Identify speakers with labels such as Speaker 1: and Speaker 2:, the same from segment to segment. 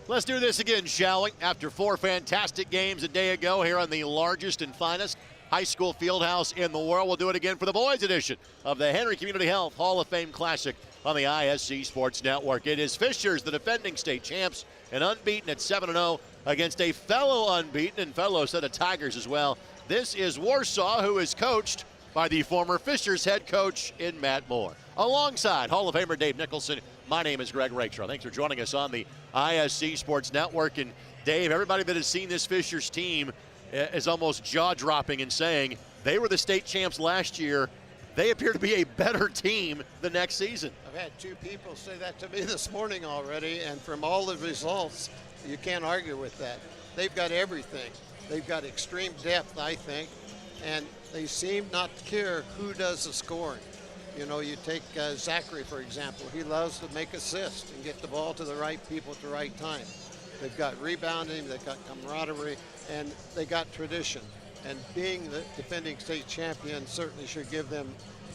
Speaker 1: Let's do this again, shall we? After 4 fantastic games a day ago here on the largest and finest high school field house in the world, we'll do it again for the boys edition of the Henry Community Health Hall of Fame Classic on the ISC Sports Network. It is Fishers, the defending state champs, and unbeaten at 7-0 against a fellow unbeaten and fellow set of Tigers as well. This is Warsaw, who is coached by the former Fishers head coach in Matt Moore. Alongside Hall of Famer Dave Nicholson, my name is Greg Rakestraw. Thanks for joining us on the ISC Sports Network. And Dave, everybody that has seen this Fishers team is almost jaw-dropping in saying they were the state champs last year. They appear to be a better team the next season.
Speaker 2: I've had 2 people say that to me this morning already, and from all the results, you can't argue with that. They've got everything. They've got extreme depth, I think, and they seem not to care who does the scoring. You know, you take Zachary, for example. He loves to make assists and get the ball to the right people at the right time. They've got rebounding, they've got camaraderie, and they got tradition. And being the defending state champion certainly should give them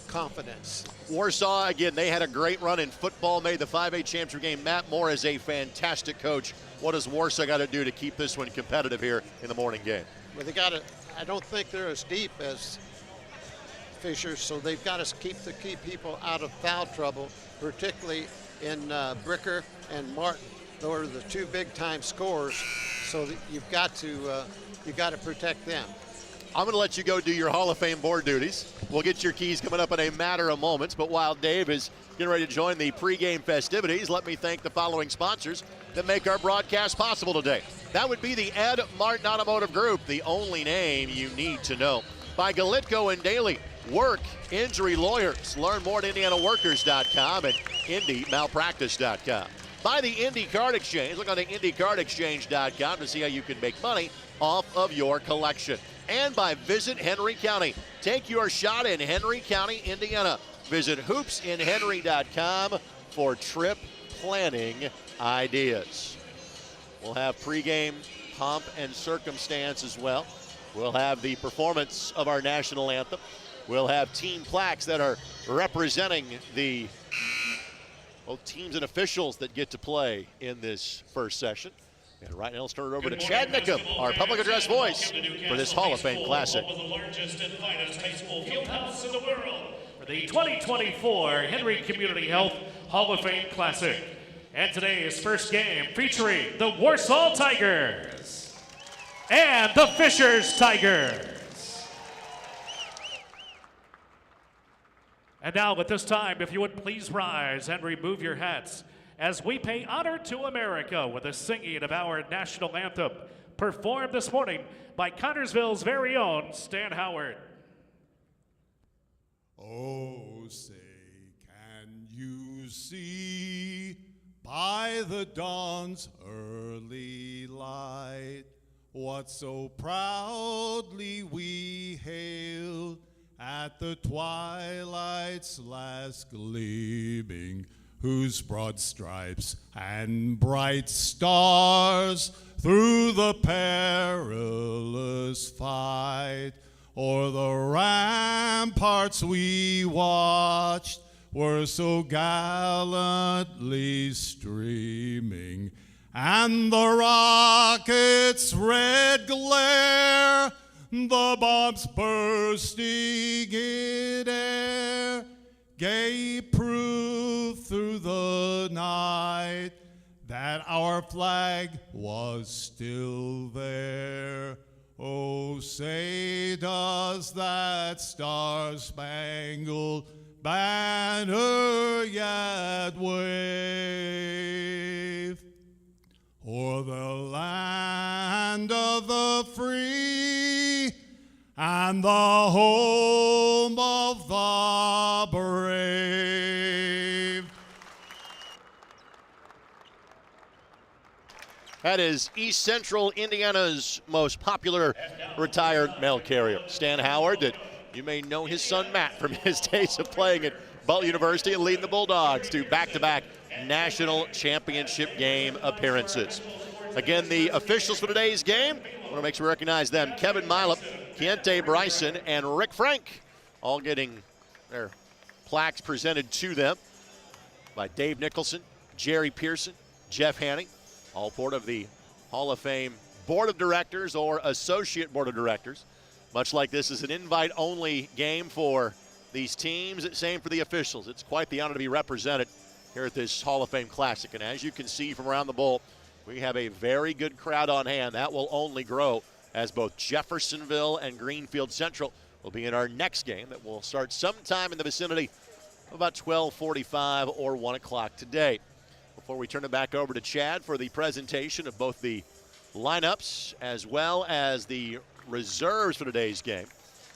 Speaker 2: confidence.
Speaker 1: Warsaw, again, they had a great run in football, made the 5A championship game. Matt Moore is a fantastic coach. What does Warsaw got to do to keep this one competitive here in the morning game?
Speaker 2: Well, they got to, I don't think they're as deep as Fishers, so they've got to keep the key people out of foul trouble, particularly in Bricker and Martin. Those are the 2 big-time scorers, so that you've got to protect them.
Speaker 1: I'm going to let you go do your Hall of Fame board duties. We'll get your keys coming up in a matter of moments, but while Dave is getting ready to join the pregame festivities, let me thank the following sponsors that make our broadcast possible today. That would be the Ed Martin Automotive Group, the only name you need to know. By Galitko and Daly, Work Injury Lawyers. Learn more at IndianaWorkers.com and IndyMalpractice.com. By the Indy Card Exchange. Look on the IndyCardExchange.com to see how you can make money off of your collection. And by Visit Henry County. Take your shot in Henry County, Indiana. Visit hoopsinhenry.com for trip planning ideas. We'll have pregame pomp and circumstance as well. We'll have the performance of our national anthem. We'll have team plaques that are representing the both teams and officials that get to play in this first session. And right now, let's turn it over to Chad Nickham, our public address voice for this Hall of Fame Classic.
Speaker 3: The largest and finest high school field house in the world for the 2024 Henry Community Health Hall of Fame Classic. And today's first game featuring the Warsaw Tigers and the Fishers Tigers. And now at this time, if you would please rise and remove your hats as we pay honor to America with the singing of our national anthem, performed this morning by Connorsville's very own Stan Howard.
Speaker 4: Oh, say, can you see by the dawn's early light what so proudly we hailed at the twilight's last gleaming, whose broad stripes and bright stars through the perilous fight o'er the ramparts we watched were so gallantly streaming, and the rocket's red glare, the bombs bursting in air, gave proof through the night that our flag was still there. Oh, say does that star-spangled banner yet wave o'er the land of the free and the home of the brave.
Speaker 1: That is East Central Indiana's most popular retired mail carrier, Stan Howard, that you may know his son Matt from his days of playing at Butler University and leading the Bulldogs to back-to-back national championship game appearances. Again, the officials for today's game, I want to make sure we recognize them. Kevin Milep, Keontae Bryson, and Rick Frank, all getting their plaques presented to them by Dave Nicholson, Jerry Pearson, Jeff Hanning. all part of the Hall of Fame Board of Directors or Associate Board of Directors. Much like this is an invite-only game for these teams, same for the officials. It's quite the honor to be represented here at this Hall of Fame Classic. And as you can see from around the bowl, we have a very good crowd on hand. That will only grow as both Jeffersonville and Greenfield Central will be in our next game that will start sometime in the vicinity of about 12:45 or 1 o'clock today. Before we turn it back over to Chad for the presentation of both the lineups as well as the reserves for today's game,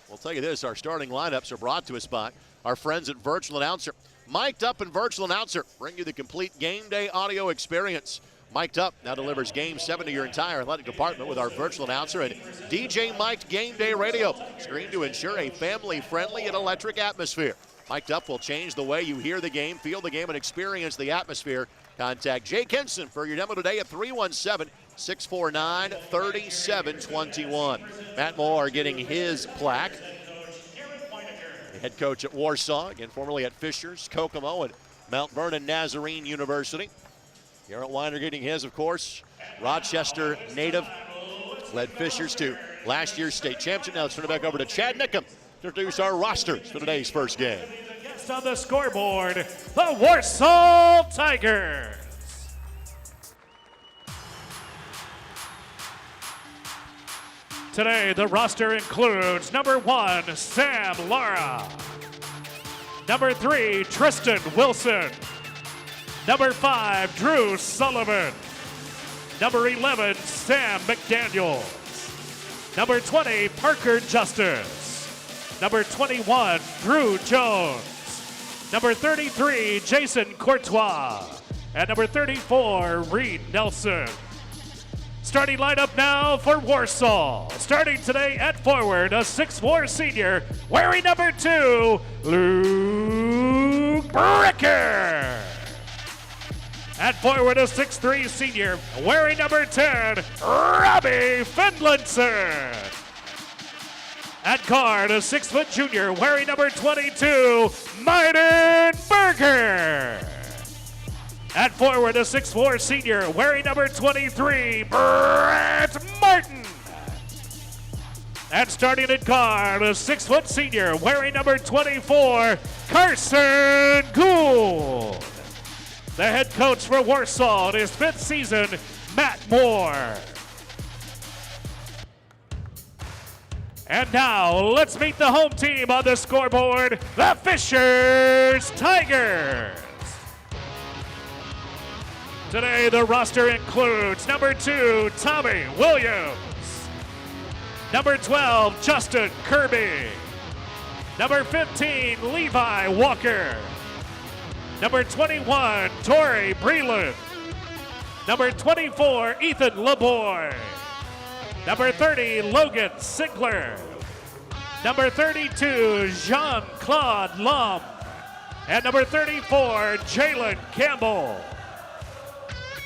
Speaker 1: we'll tell you this: our starting lineups are brought to us by our friends at Virtual Announcer. Mic'd Up and Virtual Announcer bring you the complete game day audio experience. Mic'd Up now delivers Game 7 to your entire athletic department with our virtual announcer and DJ Mic'd Game Day Radio, screened to ensure a family-friendly and electric atmosphere. Mic'd Up will change the way you hear the game, feel the game, and experience the atmosphere. Contact Jake Henson for your demo today at 317-649-3721. Matt Moore getting his plaque. The head coach at Warsaw, again formerly at Fishers, Kokomo, and Mount Vernon Nazarene University. Garrett Weiner getting his, of course. Rochester native, led Fishers to last year's state championship. Now let's turn it back over to Chad Nickum to introduce our rosters for today's first game.
Speaker 3: Next on the scoreboard, the Warsaw Tigers. Today, the roster includes number 1, Sam Lara. Number 3, Tristan Wilson. Number 5, Drew Sullivan. Number 11, Sam McDaniels. Number 20, Parker Justice. Number 21, Drew Jones. Number 33, Jason Courtois. And number 34, Reed Nelson. Starting lineup now for Warsaw. Starting today at forward, a 6'4" senior wearing number 2, Luke Bricker. At forward, a 6'3" senior wearing number 10, Robbie Finlinson. At guard, a 6' junior wearing number 22, Maiden Berger. At forward, a 6'4" senior wearing number 23, Brett Martin. And starting at guard, a 6' senior wearing number 24, Carson Gould. The head coach for Warsaw in his 5th season, Matt Moore. And now, let's meet the home team on the scoreboard, the Fishers Tigers. Today, the roster includes number 2, Tommy Williams. Number 12, Justin Kirby. Number 15, Levi Walker. Number 21, Torrey Breland. Number 24, Ethan LeBoy. Number 30, Logan Sigler. Number 32, Jean-Claude Lum. And number 34, Jalen Campbell.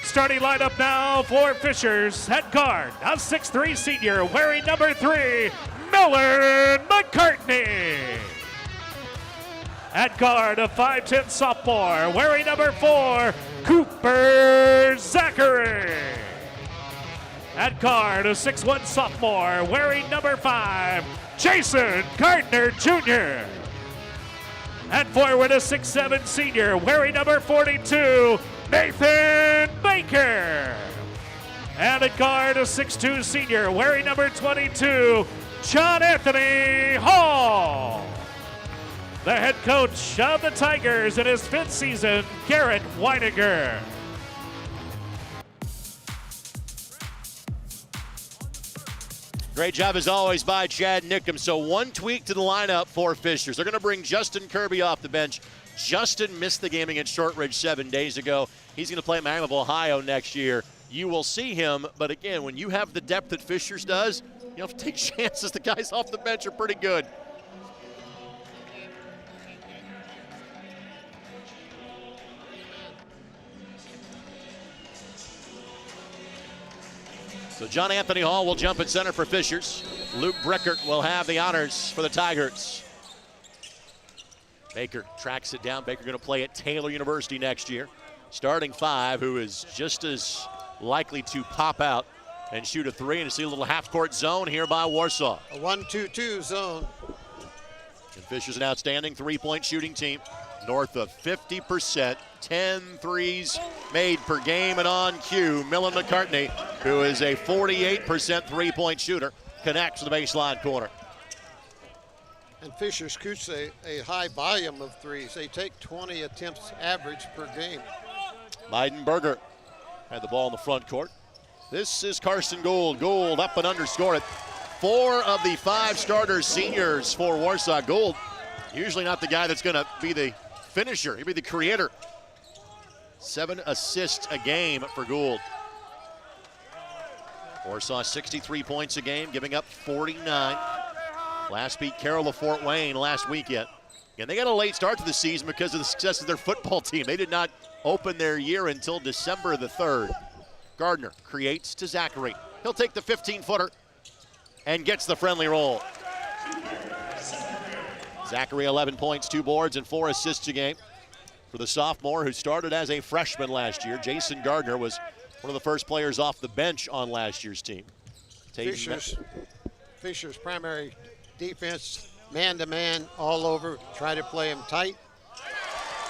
Speaker 3: Starting lineup now for Fishers. At guard, a 6'3" senior wearing number 3, Miller McCartney. At guard, a 5'10" sophomore wearing number 4, Cooper Zachary. At guard, a 6'1" sophomore wearing number 5, Jason Gardner Jr. At forward, a 6'7" senior wearing number 42, Nathan Baker. And at guard, a 6'2" senior wearing number 22, John Anthony Hall. The head coach of the Tigers in his 5th season, Garrett Weininger.
Speaker 1: Great job as always by Chad Nickum. So one tweak to the lineup for Fishers. They're going to bring Justin Kirby off the bench. Justin missed the game against Shortridge 7 days ago. He's going to play at Miami of Ohio next year. You will see him, but again, when you have the depth that Fishers does, you have to take chances. The guys off the bench are pretty good. So John Anthony Hall will jump at center for Fishers. Luke Brickert will have the honors for the Tigers. Baker tracks it down. Baker going to play at Taylor University next year. Starting 5, who is just as likely to pop out and shoot a three, and to see a little half-court zone here by Warsaw.
Speaker 2: A 1-2-2 zone.
Speaker 1: And Fisher's an outstanding three-point shooting team, north of 50%, 10 threes made per game and on cue. Millen McCartney, who is a 48% three-point shooter, connects to the baseline corner.
Speaker 2: And Fisher shoots a high volume of threes. They take 20 attempts average per game.
Speaker 1: Meidenberger had the ball in the front court. This is Carson Gould. Gould up and underscore it. 4 of the 5 starters seniors for Warsaw. Gould, usually not the guy that's going to be the finisher. He'll be the creator. 7 assists a game for Gould. Warsaw 63 points a game, giving up 49. Last beat Carroll of Fort Wayne last weekend. And they got a late start to the season because of the success of their football team. They did not open their year until December the 3rd. Gardner creates to Zachary. He'll take the 15-footer and gets the friendly roll. Zachary 11 points, 2 boards, and 4 assists a game. For the sophomore who started as a freshman last year, Jason Gardner was one of the first players off the bench on last year's team.
Speaker 2: Fisher's primary defense, man-to-man, all over, try to play him tight.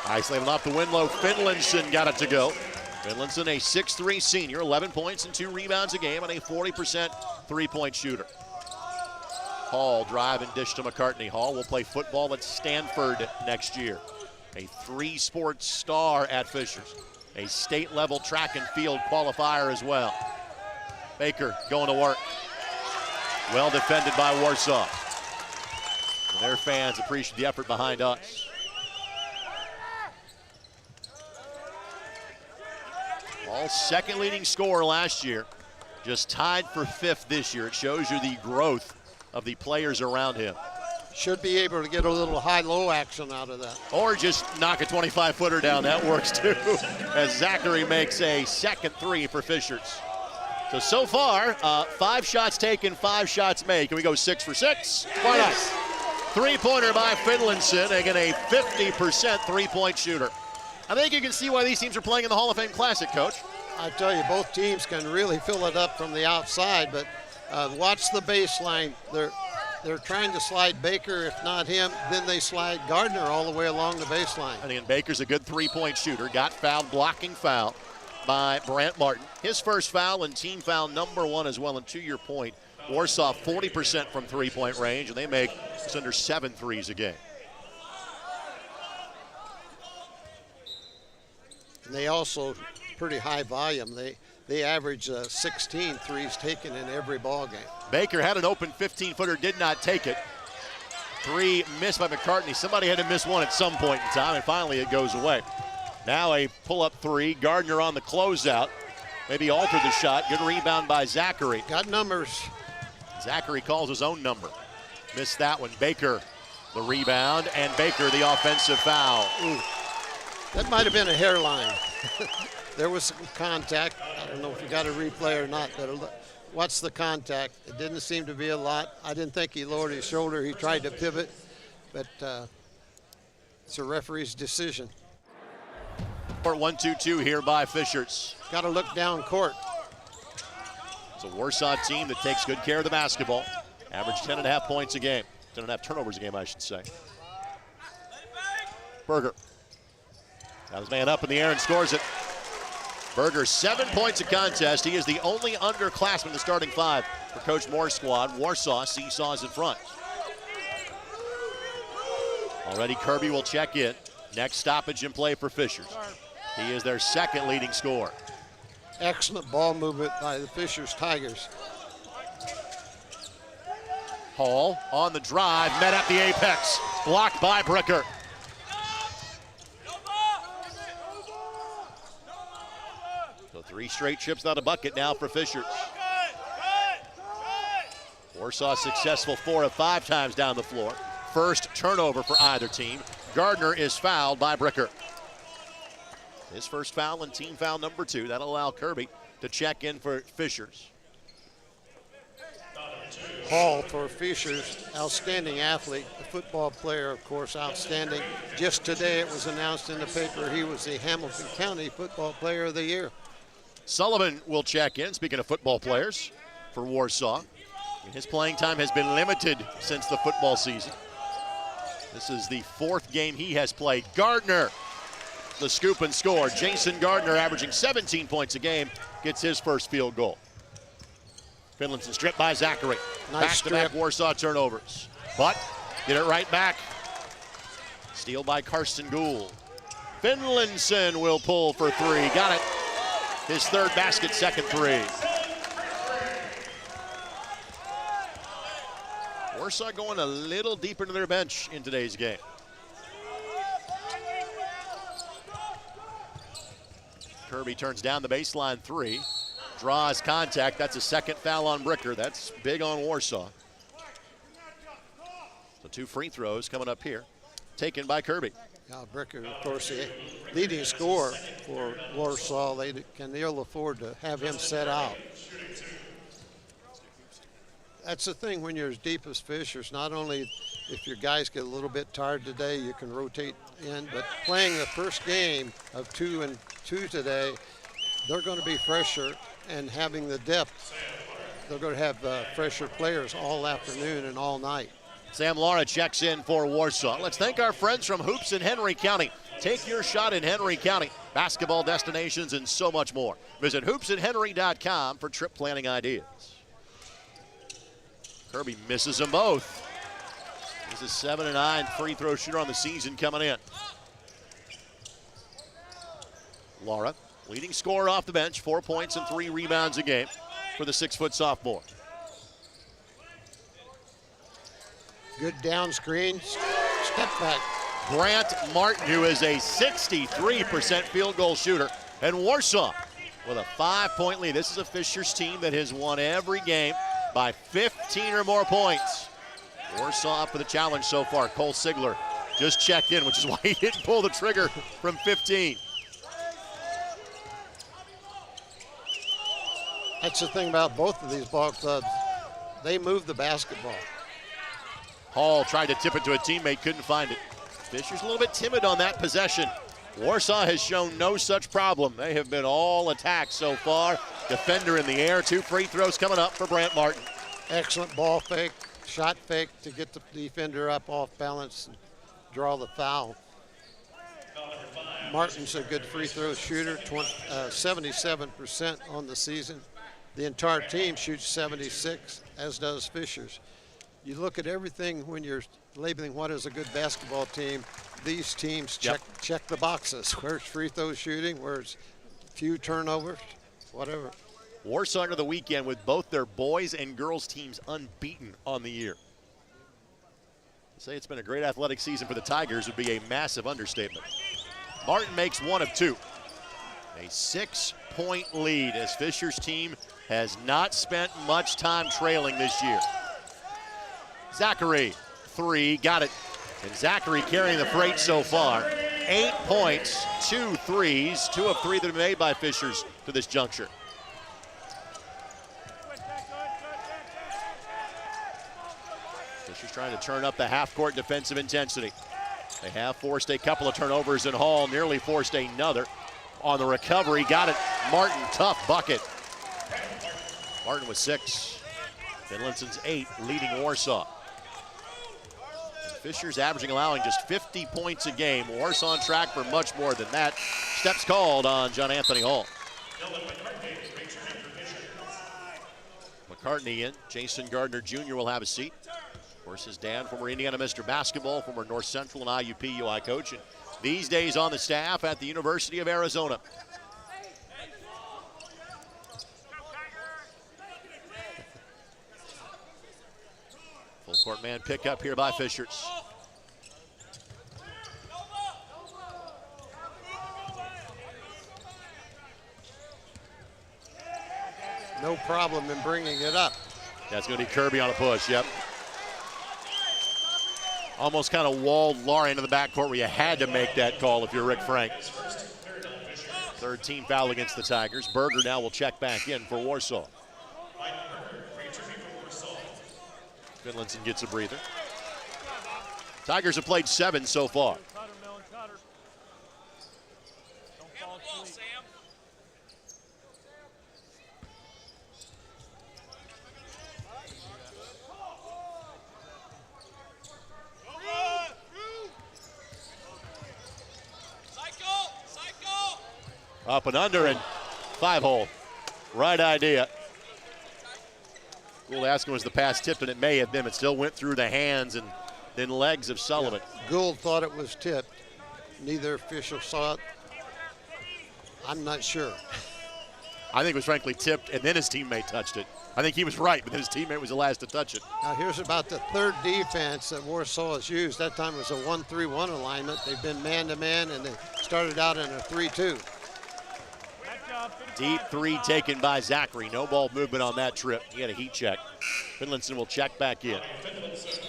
Speaker 1: Isolated off the Winlow. Finlinson got it to go. Finlinson, a 6'3 senior, 11 points and 2 rebounds a game, and a 40% three-point shooter. Hall drive and dish to McCartney. Hall will play football at Stanford next year. A 3-sport star at Fishers. A state-level track and field qualifier as well. Baker going to work. Well defended by Warsaw. And their fans appreciate the effort behind us. All second leading scorer last year, just tied for 5th this year. It shows you the growth of the players around him.
Speaker 2: Should be able to get a little high-low action out of that.
Speaker 1: Or just knock a 25-footer down. That works too, as Zachary makes a second three for Fishers. So far, 5 shots taken, 5 shots made. Can we go 6 for 6? Why not? Three-pointer by Finlinson, again a 50% three-point shooter. I think you can see why these teams are playing in the Hall of Fame Classic, Coach.
Speaker 2: I tell you, both teams can really fill it up from the outside, but watch the baseline. They're trying to slide Baker. If not him, then they slide Gardner all the way along the baseline.
Speaker 1: And again, Baker's a good three-point shooter. Got fouled, blocking foul by Brant Martin. His first foul and team foul number 1 as well. And to your point, Warsaw 40% from three-point range, and they make just under 7 threes a game.
Speaker 2: And they also pretty high volume. They average 16 threes taken in every ball game.
Speaker 1: Baker had an open 15-footer, did not take it. 3 missed by McCartney. Somebody had to miss one at some point in time, and finally it goes away. Now a pull-up 3. Gardner on the closeout. Maybe altered the shot. Good rebound by Zachary.
Speaker 2: Got numbers.
Speaker 1: Zachary calls his own number. Missed that one. Baker the rebound, and Baker the offensive foul.
Speaker 2: Ooh. That might have been a hairline. There was some contact. I don't know if you got a replay or not, but watch the contact. It didn't seem to be a lot. I didn't think he lowered his shoulder. He tried to pivot, but it's a referee's decision.
Speaker 1: 1-2-2 here by Fishers.
Speaker 2: Got to look down court.
Speaker 1: It's a Warsaw team that takes good care of the basketball. Average 10.5 points a game. 10.5 turnovers a game, I should say. Berger. Got his man up in the air and scores it. Berger, 7 points a contest. He is the only underclassman in the starting 5 for Coach Moore's squad. Warsaw seesaws in front. Already Kirby will check in. Next stoppage in play for Fishers. He is their second leading scorer.
Speaker 2: Excellent ball movement by the Fishers Tigers.
Speaker 1: Hall on the drive, met at the apex. Blocked by Bricker. So 3 straight trips out of bucket now for Fishers. Warsaw successful 4 of 5 times down the floor. First turnover for either team. Gardner is fouled by Bricker. His first foul and team foul number 2. That'll allow Kirby to check in for Fishers.
Speaker 2: Hall for Fishers, outstanding athlete, a football player, of course, outstanding. Just today it was announced in the paper he was the Hamilton County Football Player of the Year.
Speaker 1: Sullivan will check in, speaking of football players, for Warsaw. And his playing time has been limited since the football season. This is the 4th game he has played. Gardner, the scoop and score. Jason Gardner, averaging 17 points a game, gets his first field goal. Finlayson stripped by Zachary.
Speaker 2: Nice
Speaker 1: Back-to-back Warsaw turnovers. But get it right back. Steal by Carson Gould. Finlayson will pull for 3. Got it. His 3rd basket, 2nd 3. Warsaw going a little deeper into their bench in today's game. Kirby turns down the baseline 3. Draws contact. That's a 2nd foul on Bricker. That's big on Warsaw. So 2 free throws coming up here, taken by Kirby.
Speaker 2: Now Bricker, of course, the leading scorer for Warsaw. They can ill afford to have him set out. That's the thing when you're as deep as Fishers. Not only if your guys get a little bit tired today, you can rotate in, but playing the first game of 2 and 2 today, they're going to be fresher, and having the depth, they're going to have fresher players all afternoon and all night.
Speaker 1: Sam Lara checks in for Warsaw. Let's thank our friends from Hoops in Henry County. Take your shot in Henry County. Basketball destinations and so much more. Visit hoopsandhenry.com for trip planning ideas. Kirby misses them both. He's a 7-9 free throw shooter on the season coming in. Lara, leading scorer off the bench, 4 points and 3 rebounds a game for the 6-foot sophomore.
Speaker 2: Good down screen, step back.
Speaker 1: Grant Martin, who is a 63% field goal shooter, and Warsaw with a 5-point lead. This is a Fishers team that has won every game by 15 or more points. Warsaw up for the challenge so far. Cole Sigler just checked in, which is why he didn't pull the trigger from 15.
Speaker 2: That's the thing about both of these ball clubs. They move the basketball.
Speaker 1: Hall tried to tip it to a teammate, couldn't find it. Fishers a little bit timid on that possession. Warsaw has shown no such problem. They have been all attack so far. Defender in the air, 2 free throws coming up for Brant Martin.
Speaker 2: Excellent ball fake, shot fake to get the defender up off balance and draw the foul. Martin's a good free throw shooter, 77% on the season. The entire team shoots 76, as does Fishers. You look at everything when you're labeling what is a good basketball team. These teams check the boxes. Where's free throw shooting? Where's few turnovers? Whatever.
Speaker 1: Warsaw under the weekend with both their boys and girls teams unbeaten on the year. To say it's been a great athletic season for the Tigers would be a massive understatement. Martin makes 1 of 2. A 6-point lead as Fishers' team has not spent much time trailing this year. Zachary, 3, got it. And Zachary carrying the freight so far. 8 points, 2 threes, 2 of 3 that are made by Fishers to this juncture. Fishers trying to turn up the half-court defensive intensity. They have forced a couple of turnovers, and Hall nearly forced another. On the recovery, got it. Martin, tough bucket. Martin with 6. Finlayson's 8, leading Warsaw. Fishers allowing just 50 points a game. Warsaw on track for much more than that. Steps called on John Anthony Hall. McCartney in. Jason Gardner Jr. will have a seat. Of course, his dad, former Indiana Mr. Basketball, former North Central and IUP UI coach, and these days on the staff at the University of Arizona. Full court man pick up here by Fishers.
Speaker 2: No problem in bringing it up.
Speaker 1: That's going to be Kirby on a push, yep. Almost kind of walled Lara into the backcourt where you had to make that call if you're Rick Frank. 3rd team foul against the Tigers. Berger now will check back in for Warsaw. Finlayson gets a breather. Tigers have played 7 so far. Up and under and 5-hole. Right idea. Gould asking was the pass tipped, and it may have been. It still went through the hands and then legs of Sullivan.
Speaker 2: Yeah. Gould thought it was tipped. Neither official saw it. I'm not sure.
Speaker 1: I think it was frankly tipped, and then his teammate touched it. I think he was right, but then his teammate was the last to touch it.
Speaker 2: Now here's about the third defense that Warsaw has used. That time it was a 1-3-1 alignment. They've been man-to-man, and they started out in a 3-2.
Speaker 1: Deep three taken by Zachary. No ball movement on that trip. He had a heat check. Finlinson will check back in.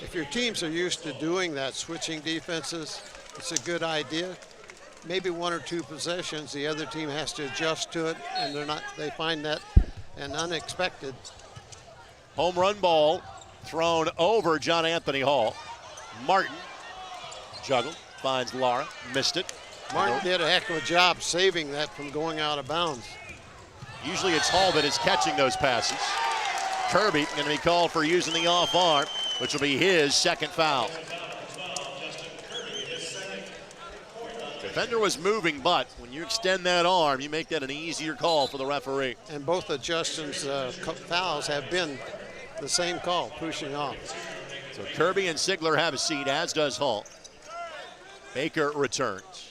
Speaker 2: If your teams are used to doing that, switching defenses, it's a good idea. Maybe 1 or 2 possessions, the other team has to adjust to it, and they find that an unexpected.
Speaker 1: Home run ball thrown over John Anthony Hall. Martin juggled, finds Lara, missed it.
Speaker 2: Martin did a heck of a job saving that from going out of bounds.
Speaker 1: Usually it's Hall that is catching those passes. Kirby going to be called for using the off arm, which will be his second foul. Defender was moving, but when you extend that arm, you make that an easier call for the referee.
Speaker 2: And both of Justin's fouls have been the same call, pushing off.
Speaker 1: So Kirby and Sigler have a seat, as does Hall. Baker returns.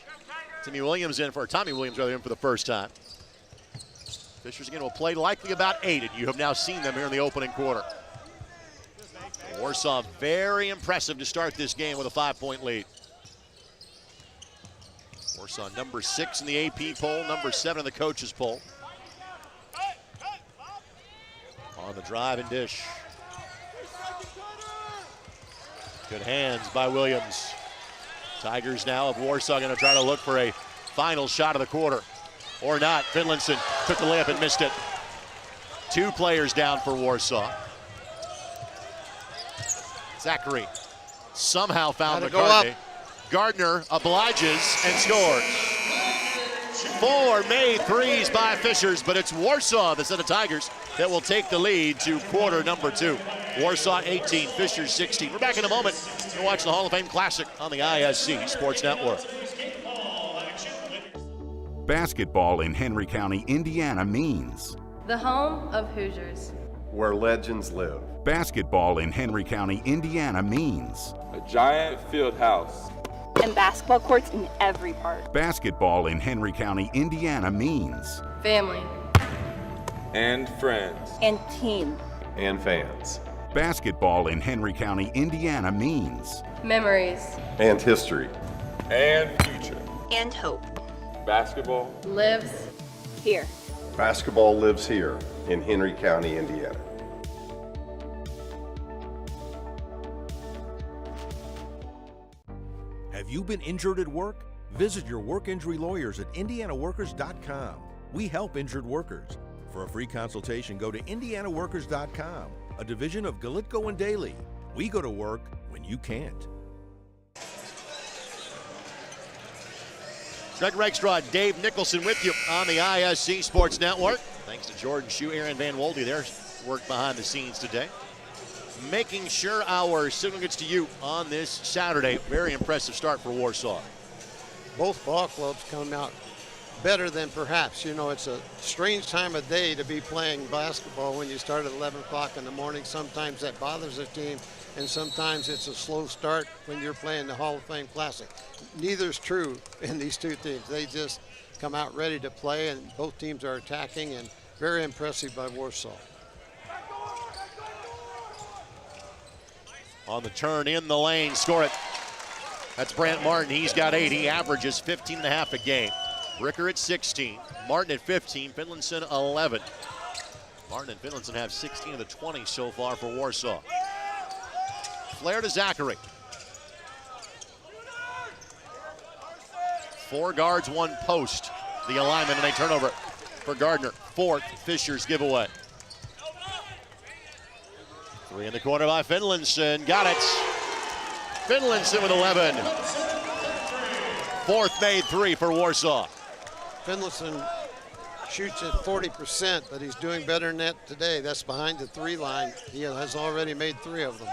Speaker 1: Tommy Williams in for the first time. Fishers again will play likely about 8, and you have now seen them here in the opening quarter. Warsaw very impressive to start this game with a 5-point lead. Warsaw number 6 in the AP poll, number 7 in the coaches poll. On the drive and dish. Good hands by Williams. Tigers now of Warsaw going to try to look for a final shot of the quarter. Or not. Finlinson took the layup and missed it. 2 players down for Warsaw. Zachary somehow found McCartney. Gardner obliges and scores. 4 made threes by Fishers, but it's Warsaw, the set of Tigers, that will take the lead to quarter number 2. Warsaw 18, Fishers 16. We're back in a moment to watch the Hall of Fame Classic on the ISC Sports Network.
Speaker 5: Basketball in Henry County, Indiana means
Speaker 6: the home of Hoosiers,
Speaker 7: where legends live.
Speaker 5: Basketball in Henry County, Indiana means
Speaker 8: a giant field house
Speaker 9: and basketball courts in every park.
Speaker 5: Basketball in Henry County, Indiana means
Speaker 6: family
Speaker 8: and friends
Speaker 9: and team
Speaker 7: and fans.
Speaker 5: Basketball in Henry County, Indiana means
Speaker 6: memories
Speaker 7: and history
Speaker 8: and future
Speaker 9: and hope.
Speaker 8: Basketball
Speaker 6: lives
Speaker 9: here.
Speaker 7: Basketball lives here in Henry County, Indiana.
Speaker 10: Have you been injured at work? Visit your work injury lawyers at indianaworkers.com. We help injured workers. For a free consultation, go to indianaworkers.com, a division of Galitko and Daly. We go to work when you can't.
Speaker 1: Greg Rakestraw, Dave Nicholson with you on the ISC Sports Network. Thanks to Jordan Shue, Aaron Van Wolde, their work behind the scenes today. Making sure our signal gets to you on this Saturday. Very impressive start for Warsaw.
Speaker 2: Both ball clubs come out better than perhaps. You know, it's a strange time of day to be playing basketball when you start at 11 o'clock in the morning. Sometimes that bothers a team, and sometimes it's a slow start when you're playing the Hall of Fame Classic. Neither's true in these two teams. They just come out ready to play, and both teams are attacking, and very impressive by Warsaw.
Speaker 1: On the turn in the lane, score it. That's Brant Martin. He's got 8. He averages 15.5 a game. Ricker at 16, Martin at 15, Finlinson 11. Martin and Finlinson have 16 of the 20 so far for Warsaw. Flare to Zachary. 4 guards, 1 post. The alignment and a turnover for Gardner. 4th Fishers giveaway. 3 in the corner by Finlinson. Got it. Finlinson with 11. 4th made 3 for Warsaw.
Speaker 2: Finlinson shoots at 40%, but he's doing better than that today. That's behind the 3 line. He has already made 3 of them.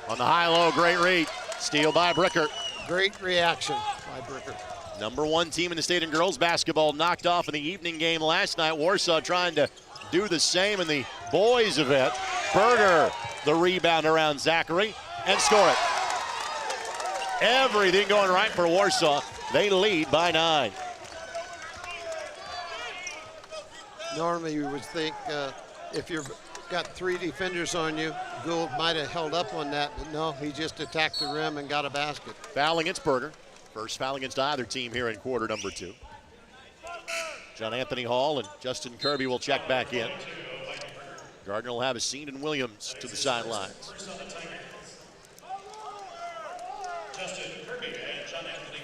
Speaker 1: On the high-low, great read. Steal by Bricker.
Speaker 2: Great reaction by Bricker.
Speaker 1: Number 1 team in the state in girls basketball knocked off in the evening game last night. Warsaw trying to do the same in the boys event. Berger, the rebound around Zachary, and score it. Everything going right for Warsaw. They lead by 9.
Speaker 2: Normally you would think if you've got 3 defenders on you, Gould might have held up on that, but no, he just attacked the rim and got a basket.
Speaker 1: Foul against Berger. First foul against either team here in quarter number 2. John Anthony Hall and Justin Kirby will check back in. Gardner will have a seat and Williams to the sidelines.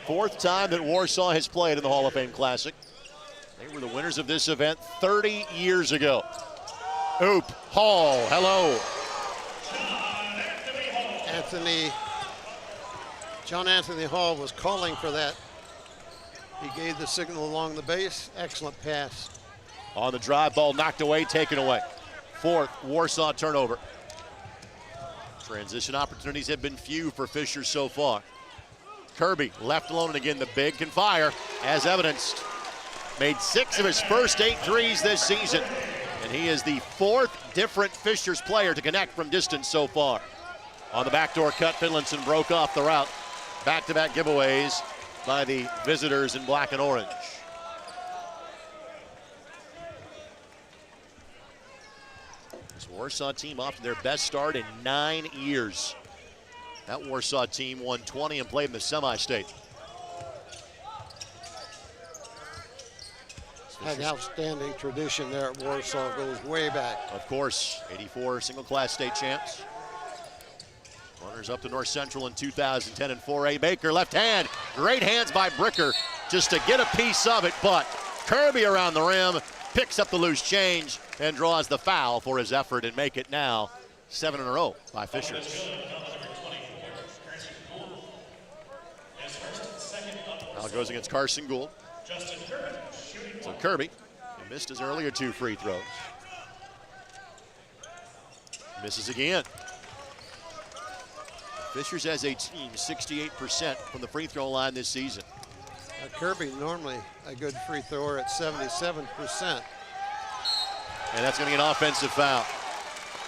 Speaker 1: Fourth time that Warsaw has played in the Hall of Fame Classic. They were the winners of this event 30 years ago. Oop, Hall, hello.
Speaker 2: John Anthony Hall was calling for that. He gave the signal along the base. Excellent pass.
Speaker 1: On the drive, ball knocked away, taken away. Fourth Warsaw turnover. Transition opportunities have been few for Fisher so far. Kirby left alone, and again the big can fire, as evidenced. Made 6 of his first 8 threes this season, and he is the 4th different Fishers player to connect from distance so far. On the backdoor cut, Finlinson broke off the route. Back-to-back giveaways by the visitors in black and orange. This Warsaw team off to their best start in 9 years. That Warsaw team won 20 and played in the semi-state.
Speaker 2: Had an outstanding tradition there at Warsaw, goes way back.
Speaker 1: Of course, 84 single-class state champs. Runners up to North Central in 2010 and 4A. Baker, left hand, great hands by Bricker just to get a piece of it, but Kirby around the rim, picks up the loose change and draws the foul for his effort and make it now 7 in a row by Fisher. Now goes against Carson Gould. So Kirby, he missed his earlier 2 free throws. Misses again. Fishers as a team, 68% from the free throw line this season.
Speaker 2: Kirby normally a good free thrower at 77%.
Speaker 1: And that's going to be an offensive foul.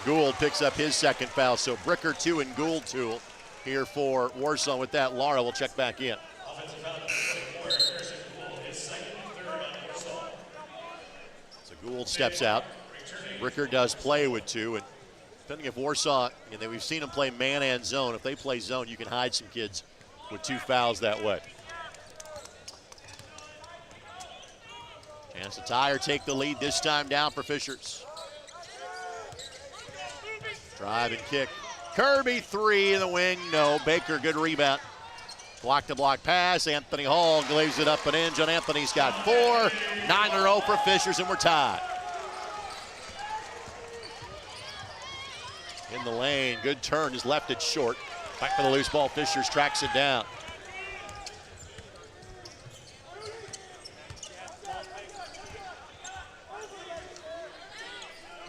Speaker 1: Gould picks up his second foul. So Bricker 2 and Gould 2 here for Warsaw. With that, Laura will check back in. So Gould steps out. Bricker does play with 2. And depending if Warsaw, and then we've seen them play man and zone. If they play zone, you can hide some kids with 2 fouls that way. Chance to tie or take the lead, this time down for Fishers. Drive and kick. Kirby 3 in the wing, no. Baker, good rebound. Block-to-block pass. Anthony Hall glazes it up and in. John Anthony's got 4. 9 in a row for Fishers, and we're tied. In the lane, good turn, just left it short. Back for the loose ball, Fishers tracks it down.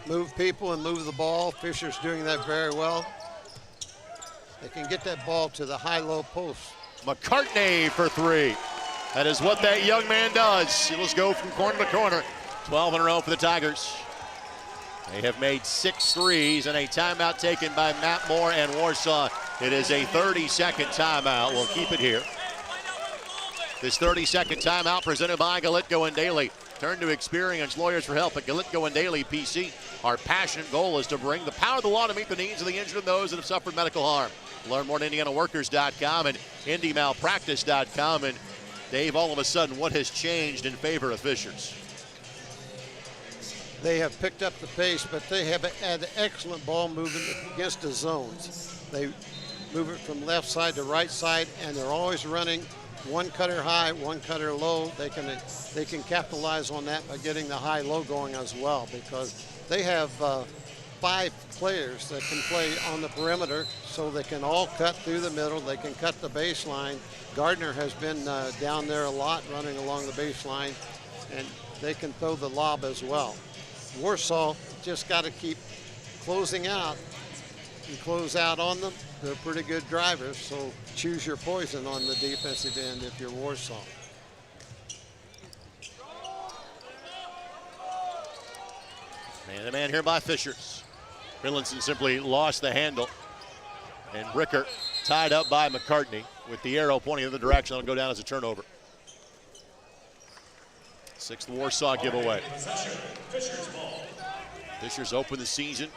Speaker 2: Move people and move the ball. Fisher's doing that very well. They can get that ball to the high-low post.
Speaker 1: McCartney for 3. That is what that young man does. He'll just go from corner to corner. 12 in a row for the Tigers. They have made 6 threes and a timeout taken by Matt Moore and Warsaw. It is a 30-second timeout. We'll keep it here. This 30-second timeout presented by Galitko and Daly. Turn to experienced lawyers for help at Galitko and Daly PC. Our passionate goal is to bring the power of the law to meet the needs of the injured and those that have suffered medical harm. Learn more at IndianaWorkers.com and IndyMalpractice.com. And Dave, all of a sudden, what has changed in favor of Fishers?
Speaker 2: They have picked up the pace, but they have had excellent ball movement against the zones. They move it from left side to right side, and they're always running one cutter high, one cutter low. They can capitalize on that by getting the high-low going as well, because they have 5 players that can play on the perimeter, so they can all cut through the middle. They can cut the baseline. Gardner has been down there a lot, running along the baseline, and they can throw the lob as well. Warsaw just got to keep closing out and close out on them, they're pretty good drivers. So choose your poison on the defensive end if you're Warsaw.
Speaker 1: Man-to-man here by Fishers. Finlinson simply lost the handle. And Bricker tied up by McCartney with the arrow pointing in the direction. That'll go down as a turnover. 6th Warsaw giveaway. Fishers opened the season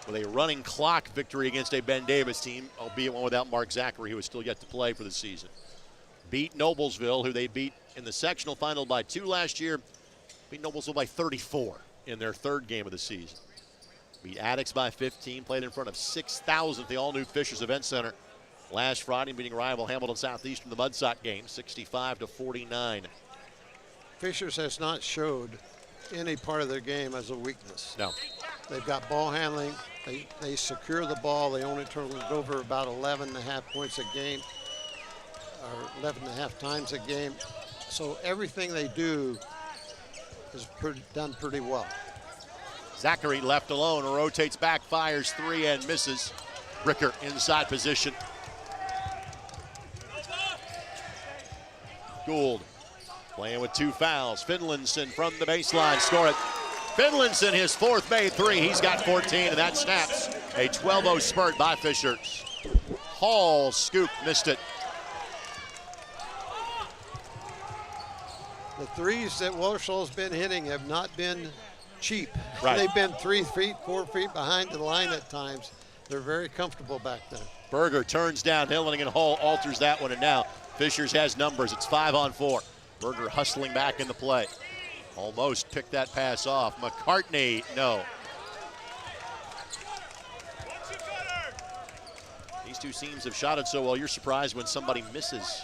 Speaker 1: with a running clock victory against a Ben Davis team, albeit one without Mark Zachary, who is still yet to play for the season. Beat Noblesville, who they beat in the sectional final by 2 last year. Beat Noblesville by 34 in their 3rd game of the season. Beat Addicts by 15, played in front of 6,000 at the all-new Fishers Event Center last Friday, beating rival Hamilton Southeast in the Mudsock game, 65-49.
Speaker 2: Fishers has not showed any part of their game as a weakness.
Speaker 1: No.
Speaker 2: They've got ball handling. They secure the ball. They only turn it over about 11.5 points a game, or 11.5 times a game. So everything they do is done pretty well.
Speaker 1: Zachary left alone, rotates back, fires 3 and misses. Bricker inside position. Gould playing with 2 fouls. Finlinson from the baseline, score it. Finlinson, his 4th made 3. He's got 14, and that snaps a 12-0 spurt by Fishers. Hall scooped, missed it.
Speaker 2: The threes that Warsaw's been hitting have not been cheap.
Speaker 1: Right.
Speaker 2: They've been 3 feet, 4 feet behind the line at times. They're very comfortable back there.
Speaker 1: Berger turns down Hilling, and Hall alters that one, and now Fishers has numbers. It's 5-on-4. Berger hustling back in the play. Almost picked that pass off. McCartney, no. These two teams have shot it so well, you're surprised when somebody misses.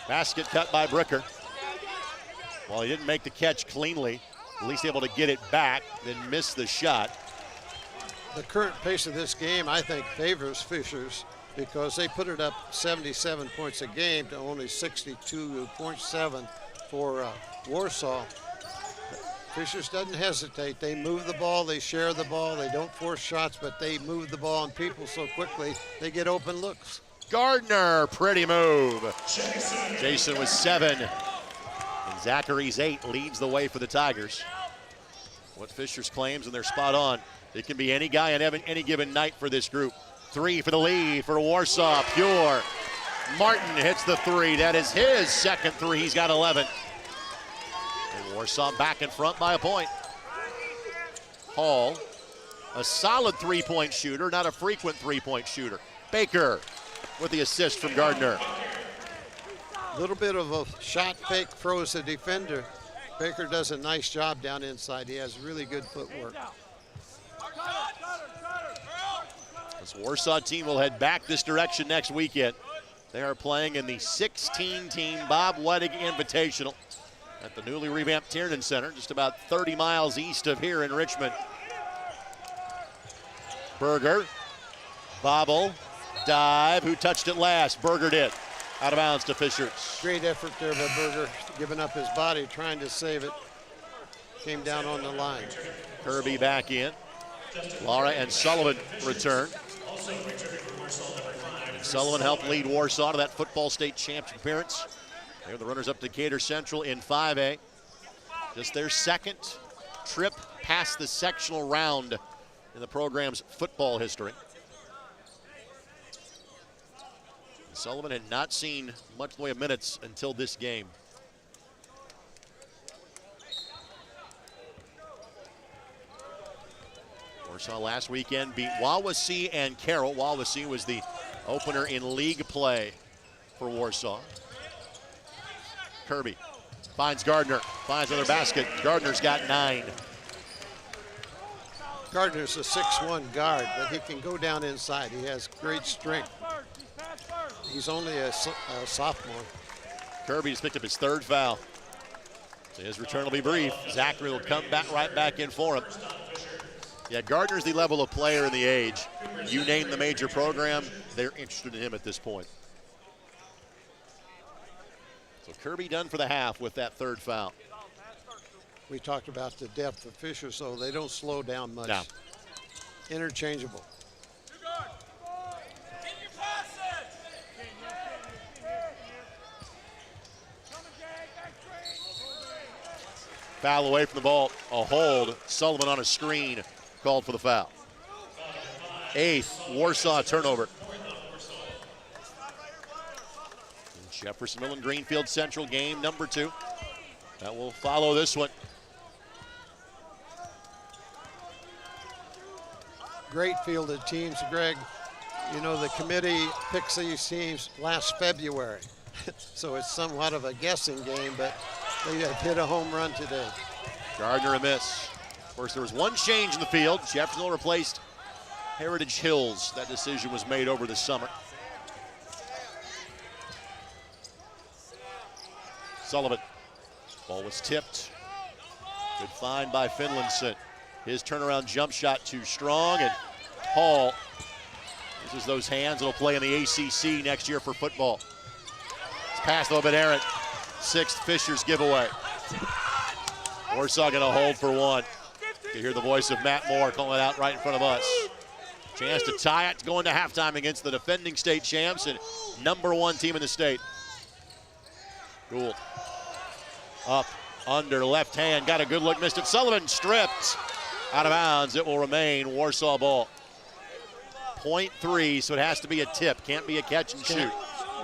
Speaker 1: Basket cut by Bricker. While he didn't make the catch cleanly, at least able to get it back, then miss the shot.
Speaker 2: The current pace of this game, I think, favors Fishers because they put it up 77 points a game to only 62.7 for Warsaw. Fishers doesn't hesitate. They move the ball, they share the ball, they don't force shots, but they move the ball on people so quickly they get open looks.
Speaker 1: Gardner, pretty move. Jason with 7. And Zachary's 8 leads the way for the Tigers. What Fishers claims, and they're spot on. It can be any guy on any given night for this group. 3 for the lead for Warsaw, pure. Martin hits the 3. That is his 2nd 3. He's got 11. And Warsaw back in front by a point. Hall, a solid 3-point shooter, not a frequent 3-point shooter. Baker with the assist from Gardner.
Speaker 2: A little bit of a shot fake throws the defender. Baker does a nice job down inside. He has really good footwork.
Speaker 1: This Warsaw team will head back this direction next weekend. They are playing in the 16-team Bob Wettig Invitational at the newly revamped Tiernan Center, just about 30 miles east of here in Richmond. Berger, bobble, dive. Who touched it last? Berger did. Out of bounds to Fishers.
Speaker 2: Great effort there by Berger, giving up his body, trying to save it. Came down on the line.
Speaker 1: Kirby back in. Laura and Sullivan return. And Sullivan helped lead Warsaw to that football state championship appearance. They're the runners up to Decatur Central in 5A. Just their 2nd trip past the sectional round in the program's football history. Sullivan had not seen much in the way of minutes until this game. Warsaw last weekend beat Wawasee and Carroll. Wawasee was the opener in league play for Warsaw. Kirby finds Gardner, finds another basket. Gardner's got 9.
Speaker 2: Gardner's a 6'1" guard, but he can go down inside. He has great strength. He's only a sophomore.
Speaker 1: Kirby has picked up his 3rd foul. So his return will be brief. Zachary will come back right back in for him. Yeah, Gardner's the level of player and the age. You name the major program, they're interested in him at this point. So Kirby done for the half with that 3rd foul.
Speaker 2: We talked about the depth of Fishers, so they don't slow down much.
Speaker 1: No.
Speaker 2: interchangeable.
Speaker 1: Foul away from the ball, a hold. Sullivan on a screen, called for the foul. 8th Warsaw turnover. Jefferson Mill and Greenfield Central, game number 2. That will follow this one.
Speaker 2: Great field of teams, Greg. You know, the committee picks these teams last February, so it's somewhat of a guessing game, but they have hit a home run today.
Speaker 1: Gardner a miss. Of course, there was one change in the field. Jeffersonville replaced Heritage Hills. That decision was made over the summer. Sullivan. Ball was tipped. Good find by Finlayson. His turnaround jump shot too strong, and Hall uses those hands. It'll play in the ACC next year for football. It's passed a little bit errant. 6th Fishers giveaway. Warsaw gonna hold for 1. You hear the voice of Matt Moore calling it out right in front of us. Chance to tie it, going to halftime against the defending state champs and number 1 team in the state. Gould. Up, under, left hand, got a good look, missed it. Sullivan stripped out of bounds. It will remain Warsaw ball. 0.3, so it has to be a tip. Can't be a catch and shoot.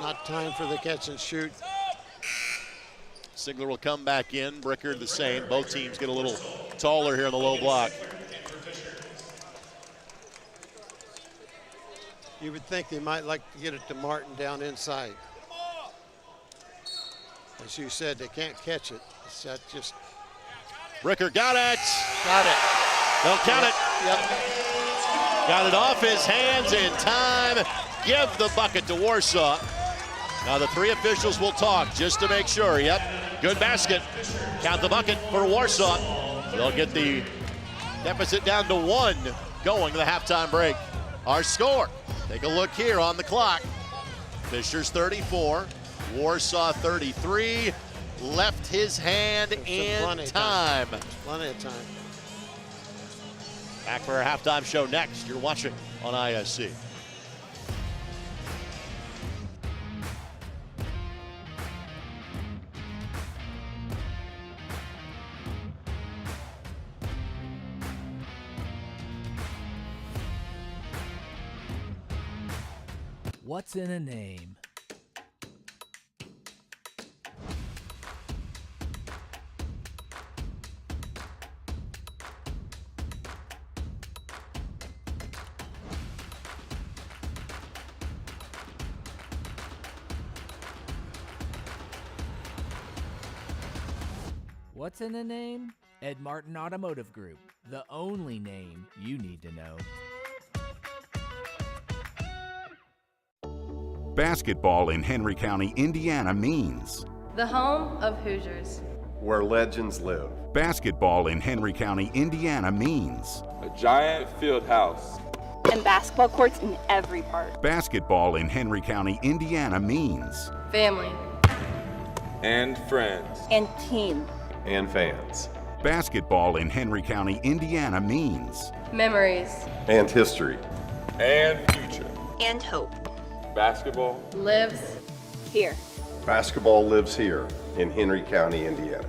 Speaker 2: Not time for the catch and shoot.
Speaker 1: Sigler will come back in. Brickard the same. Both teams get a little taller here in the low block.
Speaker 2: You would think they might like to get it to Martin down inside. As you said, they can't catch it. It's that just.
Speaker 1: Brickard got it.
Speaker 2: Got it.
Speaker 1: They'll count it.
Speaker 2: Yep.
Speaker 1: Got it off his hands in time. Give the bucket to Warsaw. Now the 3 officials will talk just to make sure. Yep, good basket. Count the bucket for Warsaw. They'll get the deficit down to 1 going to the halftime break. Our score, take a look here on the clock. Fishers 34, Warsaw 33. Left his hand in time.
Speaker 2: Plenty of time.
Speaker 1: Back for our halftime show next. You're watching on ISC.
Speaker 11: What's in a name? What's in a name? Ed Martin Automotive Group, the only name you need to know.
Speaker 5: Basketball in Henry County, Indiana means
Speaker 6: The home of Hoosiers.
Speaker 7: Where legends live.
Speaker 5: basketball in Henry County, Indiana means
Speaker 8: a giant field house.
Speaker 9: And basketball courts in every park.
Speaker 5: basketball in Henry County, Indiana means
Speaker 6: Family.
Speaker 8: And friends.
Speaker 9: And team.
Speaker 7: And fans.
Speaker 5: basketball in Henry County, Indiana means
Speaker 6: Memories.
Speaker 7: And history.
Speaker 8: And future.
Speaker 9: And hope.
Speaker 8: Basketball
Speaker 6: Lives.
Speaker 9: Here.
Speaker 7: Basketball lives here in Henry County, Indiana.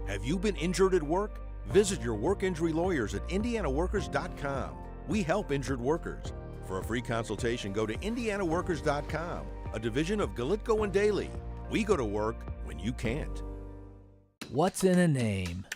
Speaker 10: Have you been injured at work? Visit your work injury lawyers at indianaworkers.com. We help injured workers. For a free consultation, go to indianaworkers.com, a division of Galitko and Daly. We go to work when you can't.
Speaker 11: What's in a name?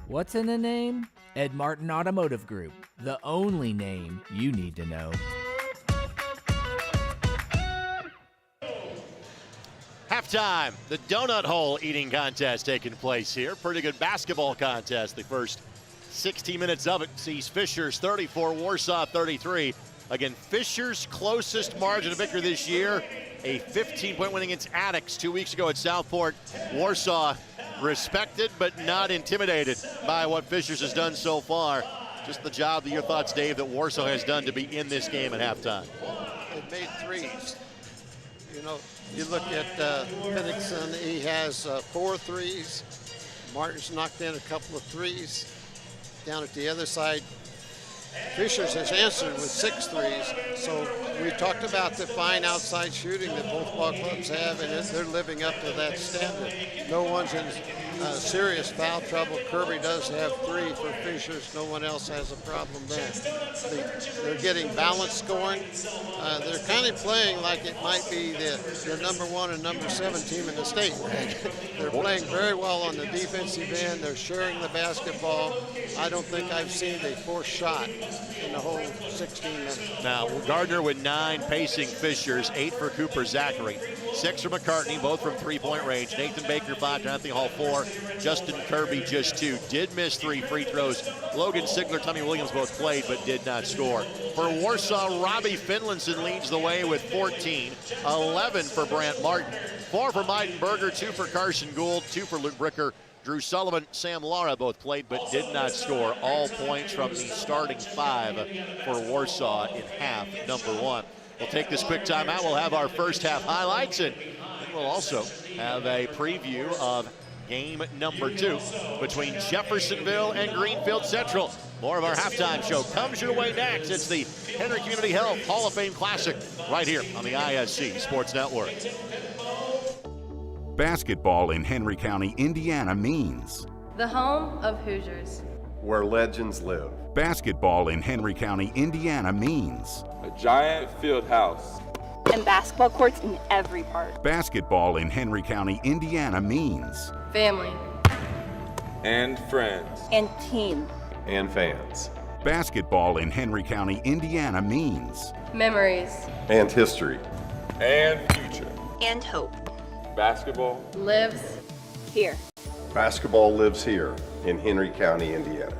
Speaker 11: What's in a name? Ed Martin Automotive Group, the only name you need to know.
Speaker 1: Halftime, the donut hole eating contest taking place here. Pretty good basketball contest. The first 60 minutes of it sees Fishers 34, Warsaw 33. Again, Fishers' closest margin of victory this year, a 15-point win against Attucks 2 weeks ago at Southport. Warsaw respected but not intimidated by what Fishers has done so far. Just the job, your thoughts, Dave, that Warsaw has done to be in this game at halftime.
Speaker 2: It made threes. You know, you look at Pennington, he has 4 threes. Martin's knocked in a couple of threes. Down at the other side, Fishers has answered with 6 threes. So we talked about the fine outside shooting that both ball clubs have, and they're living up to that standard. No one's in serious foul trouble. Kirby does have 3 for Fishers. No one else has a problem there. They're getting balanced scoring. They're kind of playing like it might be the number 1 and number 7 team in the state. They're playing very well on the defensive end. They're sharing the basketball. I don't think I've seen a forced shot in the whole 16 minutes.
Speaker 1: Now, Gardner with 9, pacing Fishers, 8 for Cooper Zachary, 6 for McCartney, both from three-point range. Nathan Baker 5, Jonathan Hall 4, Justin Kirby just 2. Did miss 3 free throws. Logan Sigler, Tommy Williams both played but did not score. For Warsaw, Robbie Finlinson leads the way with 14, 11 for Brant Martin, 4 for Meidenberger, 2 for Carson Gould, 2 for Luke Bricker. Drew Sullivan, Sam Lara both played but did not score. All points from the starting 5 for Warsaw in half number 1. We'll take this quick timeout. We'll have our first half highlights, and we'll also have a preview of game number 2 between Jeffersonville and Greenfield Central. More of our halftime show comes your way next. It's the Henry Community Health Hall of Fame Classic right here on the ISC Sports Network.
Speaker 5: Basketball in Henry County, Indiana means
Speaker 6: The home of Hoosiers.
Speaker 7: Where legends live.
Speaker 5: basketball in Henry County, Indiana means
Speaker 8: a giant field house.
Speaker 9: And basketball courts in every park.
Speaker 5: basketball in Henry County, Indiana means
Speaker 6: Family.
Speaker 8: And friends.
Speaker 9: And team.
Speaker 7: And fans.
Speaker 5: basketball in Henry County, Indiana means
Speaker 6: Memories.
Speaker 7: And history.
Speaker 8: And future.
Speaker 9: And hope.
Speaker 8: Basketball
Speaker 6: Lives.
Speaker 9: Here.
Speaker 7: Basketball lives here in Henry County, Indiana.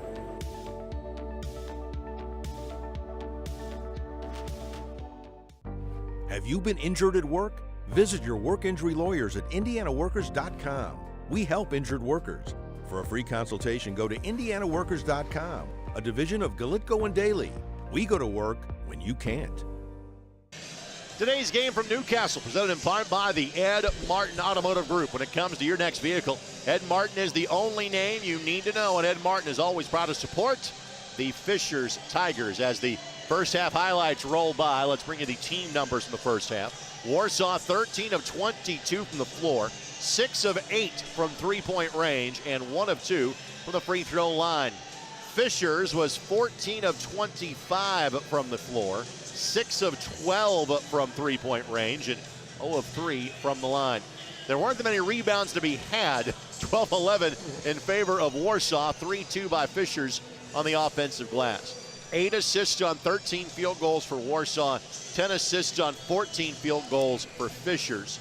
Speaker 10: Have you been injured at work? Visit your work injury lawyers at indianaworkers.com. We help injured workers. For a free consultation, go to indianaworkers.com, a division of Galitko and Daly. We go to work when you can't.
Speaker 1: Today's game from Newcastle, presented in part by the Ed Martin Automotive Group. When it comes to your next vehicle, Ed Martin is the only name you need to know, and Ed Martin is always proud to support the Fishers Tigers. As the first half highlights roll by, let's bring you the team numbers from the first half. Warsaw 13 of 22 from the floor, 6 of 8 from three-point range, and 1 of 2 from the free throw line. Fishers was 14 of 25 from the floor, 6 of 12 from three-point range, and 0 of 3 from the line. There weren't that many rebounds to be had. 12-11 in favor of Warsaw, 3-2 by Fishers on the offensive glass. 8 assists on 13 field goals for Warsaw, 10 assists on 14 field goals for Fishers.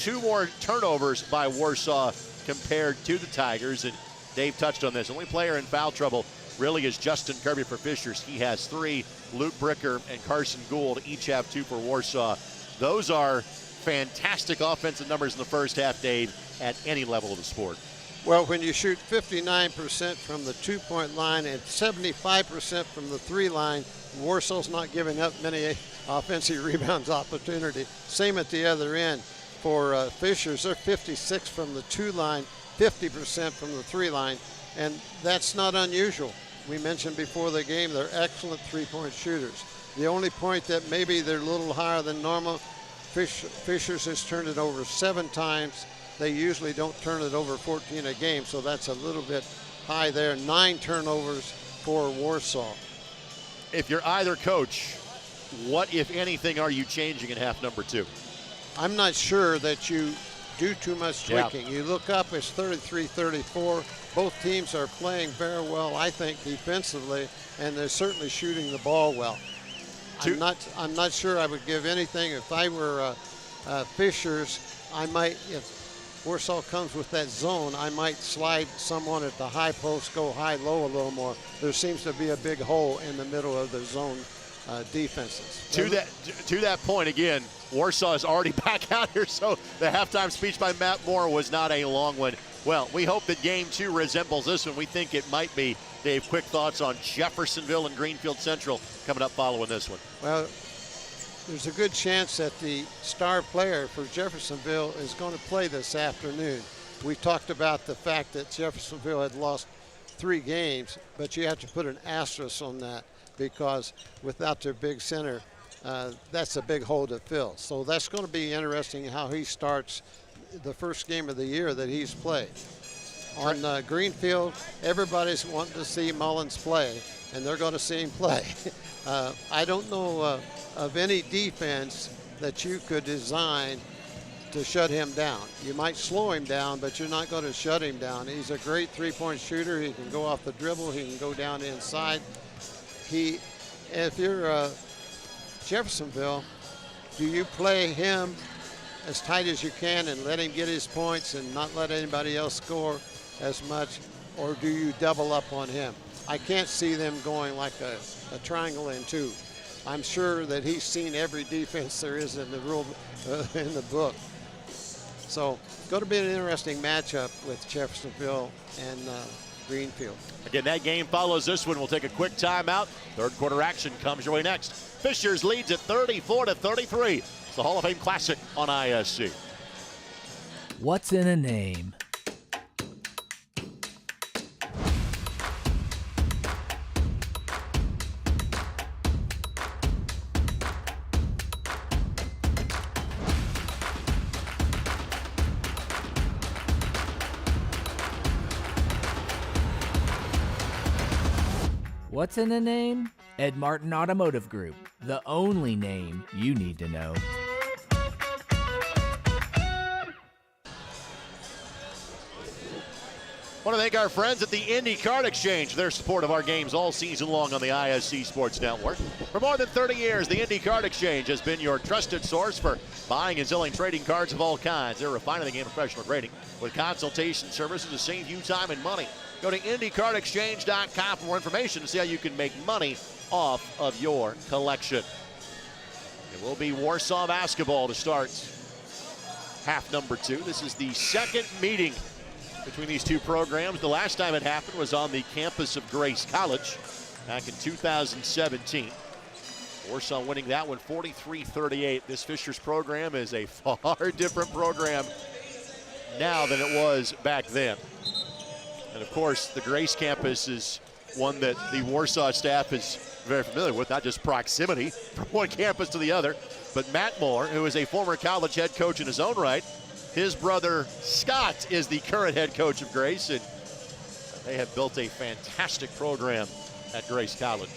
Speaker 1: 2 more turnovers by Warsaw compared to the Tigers, and Dave touched on this. The only player in foul trouble really is Justin Kirby for Fishers. He has 3. Luke Bricker and Carson Gould each have 2 for Warsaw. Those are fantastic offensive numbers in the first half, Dave, at any level of the sport.
Speaker 2: Well, when you shoot 59% from the 2-point line and 75% from the 3 line, Warsaw's not giving up many offensive rebounds opportunity. Same at the other end for Fishers. They're 56 from the 2 line, 50% from the 3 line, and that's not unusual. We mentioned before the game they're excellent 3-point shooters. The only point that maybe they're a little higher than normal, Fishers has turned it over 7 times. They usually don't turn it over 14 a game, so that's a little bit high there. 9 turnovers for Warsaw.
Speaker 1: If you're either coach, what, if anything, are you changing in half number 2?
Speaker 2: I'm not sure that you do too much tweaking. Yeah. You look up, it's 33-34. Both teams are playing very well, I think, defensively, and they're certainly shooting the ball well. I'm not sure I would give anything. If I were Fishers, I might, if Warsaw comes with that zone, I might slide someone at the high post, go high-low a little more. There seems to be a big hole in the middle of the zone defenses.
Speaker 1: To that point, again, Warsaw is already back out here, so the halftime speech by Matt Moore was not a long one. Well, we hope that game 2 resembles this one. We think it might be. Dave, quick thoughts on Jeffersonville and Greenfield Central coming up following this one.
Speaker 2: Well, there's a good chance that the star player for Jeffersonville is going to play this afternoon. We talked about the fact that Jeffersonville had lost 3 games, but you have to put an asterisk on that because without their big center, that's a big hole to fill. So that's going to be interesting how he starts the first game of the year that he's played. On Greenfield, everybody's wanting to see Mullins play, and they're going to see him play. I don't know of any defense that you could design to shut him down. You might slow him down, but you're not going to shut him down. He's a great three-point shooter. He can go off the dribble. He can go down inside. If you're Jeffersonville, do you play him as tight as you can and let him get his points and not let anybody else score as much, or do you double up on him? I can't see them going like a triangle and 2. I'm sure that he's seen every defense there is in the rule in the book. So it's going to be an interesting matchup with Jeffersonville and Greenfield.
Speaker 1: Again, that game follows this one. We'll take a quick timeout. Third quarter action comes your way next. Fishers leads at 34-33. It's the Hall of Fame Classic on ISC.
Speaker 11: What's in a name? What's in a name? Ed Martin Automotive Group, the only name you need to know.
Speaker 1: Want to thank our friends at the Indy Card Exchange, their support of our games all season long on the ISC Sports Network. For more than 30 years, the Indy Card Exchange has been your trusted source for buying and selling trading cards of all kinds. They're refining the game of professional grading with consultation services to save you time and money. Go to IndyCardExchange.com for more information to see how you can make money off of your collection. It will be Warsaw basketball to start half number 2. This is the second meeting between these two programs. The last time it happened was on the campus of Grace College back in 2017. Warsaw winning that one 43-38. This Fishers program is a far different program now than it was back then. And of course, the Grace campus is one that the Warsaw staff is very familiar with, not just proximity from one campus to the other, but Matt Moore, who is a former college head coach in his own right. His brother Scott is the current head coach of Grace, and they have built a fantastic program at Grace College.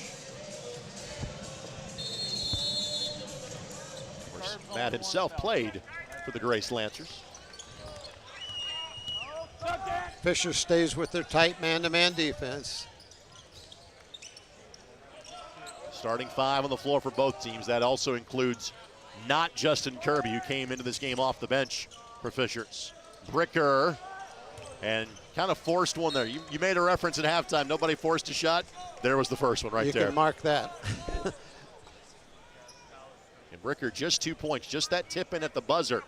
Speaker 1: Of course, Matt himself played for the Grace Lancers.
Speaker 2: Fisher stays with their tight man-to-man defense.
Speaker 1: Starting 5 on the floor for both teams. That also includes not Justin Kirby, who came into this game off the bench for Fishers. Bricker, and kind of forced one there. You made a reference at halftime. Nobody forced a shot. There was the first one right there.
Speaker 2: You can mark that.
Speaker 1: And Bricker just 2 points, just that tip in at the buzzer.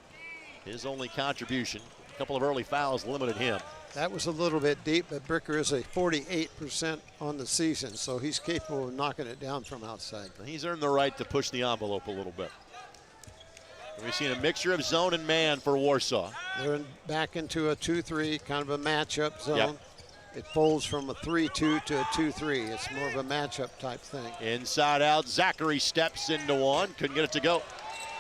Speaker 1: His only contribution. A couple of early fouls limited him.
Speaker 2: That was a little bit deep, but Bricker is a 48% on the season, so he's capable of knocking it down from outside.
Speaker 1: He's earned the right to push the envelope a little bit. We've seen a mixture of zone and man for Warsaw.
Speaker 2: They're back into a 2-3, kind of a matchup zone.
Speaker 1: Yep.
Speaker 2: It folds from a 3-2 to a 2-3. It's more of a matchup type thing.
Speaker 1: Inside out, Zachary steps into one. Couldn't get it to go.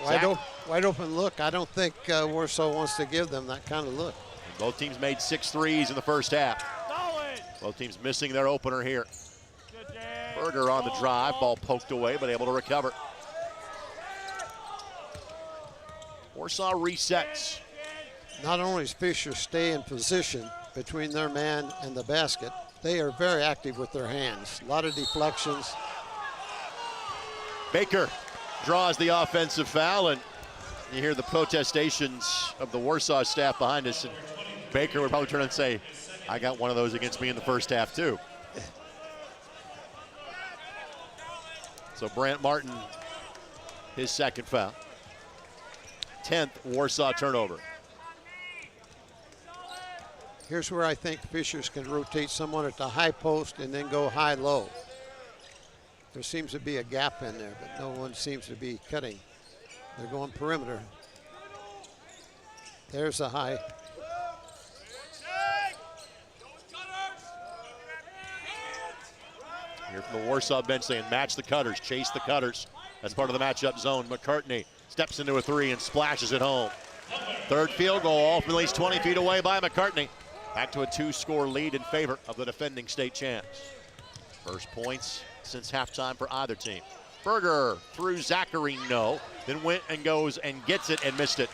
Speaker 2: Wide open look. I don't think Warsaw wants to give them that kind of look.
Speaker 1: And both teams made 6 threes in the first half. Both teams missing their opener here. Berger on the drive. Ball poked away, but able to recover. Warsaw resets.
Speaker 2: Not only does Fisher stay in position between their man and the basket, they are very active with their hands. A lot of deflections.
Speaker 1: Baker draws the offensive foul, and you hear the protestations of the Warsaw staff behind us, and Baker would probably turn and say, I got one of those against me in the first half too. So Brant Martin, his second foul. 10th Warsaw turnover.
Speaker 2: Here's where I think Fishers can rotate someone at the high post and then go high-low. There seems to be a gap in there, but no one seems to be cutting. They're going perimeter. There's a high.
Speaker 1: Here from the Warsaw bench saying match the cutters, chase the cutters. That's part of the matchup zone. McCartney steps into a three and splashes it home. Third field goal, all from at least 20 feet away by McCartney. Back to a 2-score lead in favor of the defending state champs. First points since halftime for either team. Berger through Zachary, no. Then went and goes and gets it and missed it.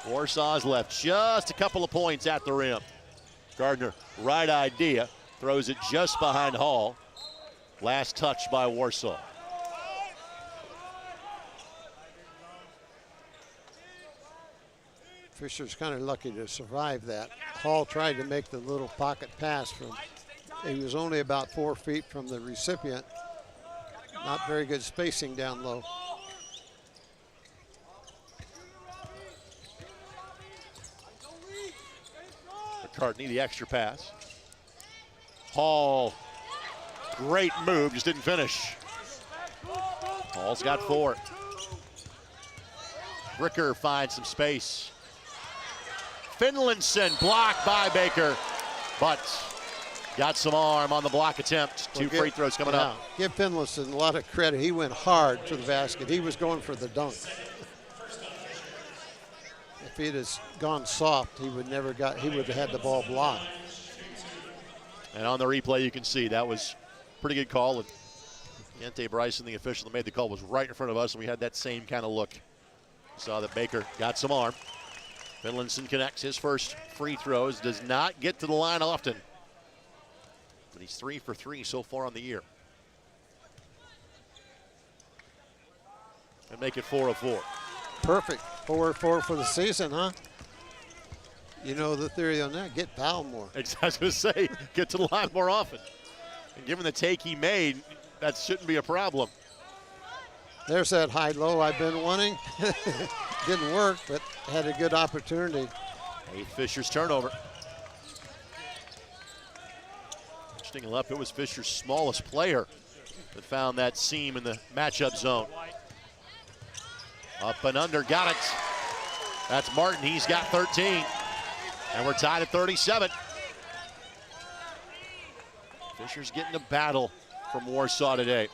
Speaker 1: Warsaw's left just a couple of points at the rim. Gardner, right idea, throws it just behind Hall. Last touch by Warsaw.
Speaker 2: Fisher's kind of lucky to survive that. Hall tried to make the little pocket pass from, he was only about 4 feet from the recipient. Not very good spacing down low.
Speaker 1: McCartney, the extra pass. Hall, great move, just didn't finish. Hall's got 4. Ricker finds some space. Finlayson blocked by Baker, but got some arm on the block attempt. 2 free throws coming up.
Speaker 2: Give Finlayson a lot of credit. He went hard to the basket. He was going for the dunk. If he'd have gone soft, he would have had the ball blocked.
Speaker 1: And on the replay, you can see that was a pretty good call. And Yente Bryson, the official that made the call, was right in front of us, and we had that same kind of look. Saw that Baker got some arm. Finlayson connects his first free throws, does not get to the line often. But he's 3 for 3 so far on the year. And make it 4 of 4.
Speaker 2: Perfect. 4 of 4 for the season, huh? You know the theory on that, get fouled more.
Speaker 1: I was going to say, get to the line more often. And given the take he made, that shouldn't be a problem.
Speaker 2: There's that high-low I've been wanting. Didn't work, but had a good opportunity.
Speaker 1: 8th Fisher's turnover. Interesting enough, it was Fisher's smallest player that found that seam in the matchup zone. Up and under, got it. That's Martin, he's got 13. And we're tied at 37. Fisher's getting a battle from Warsaw today.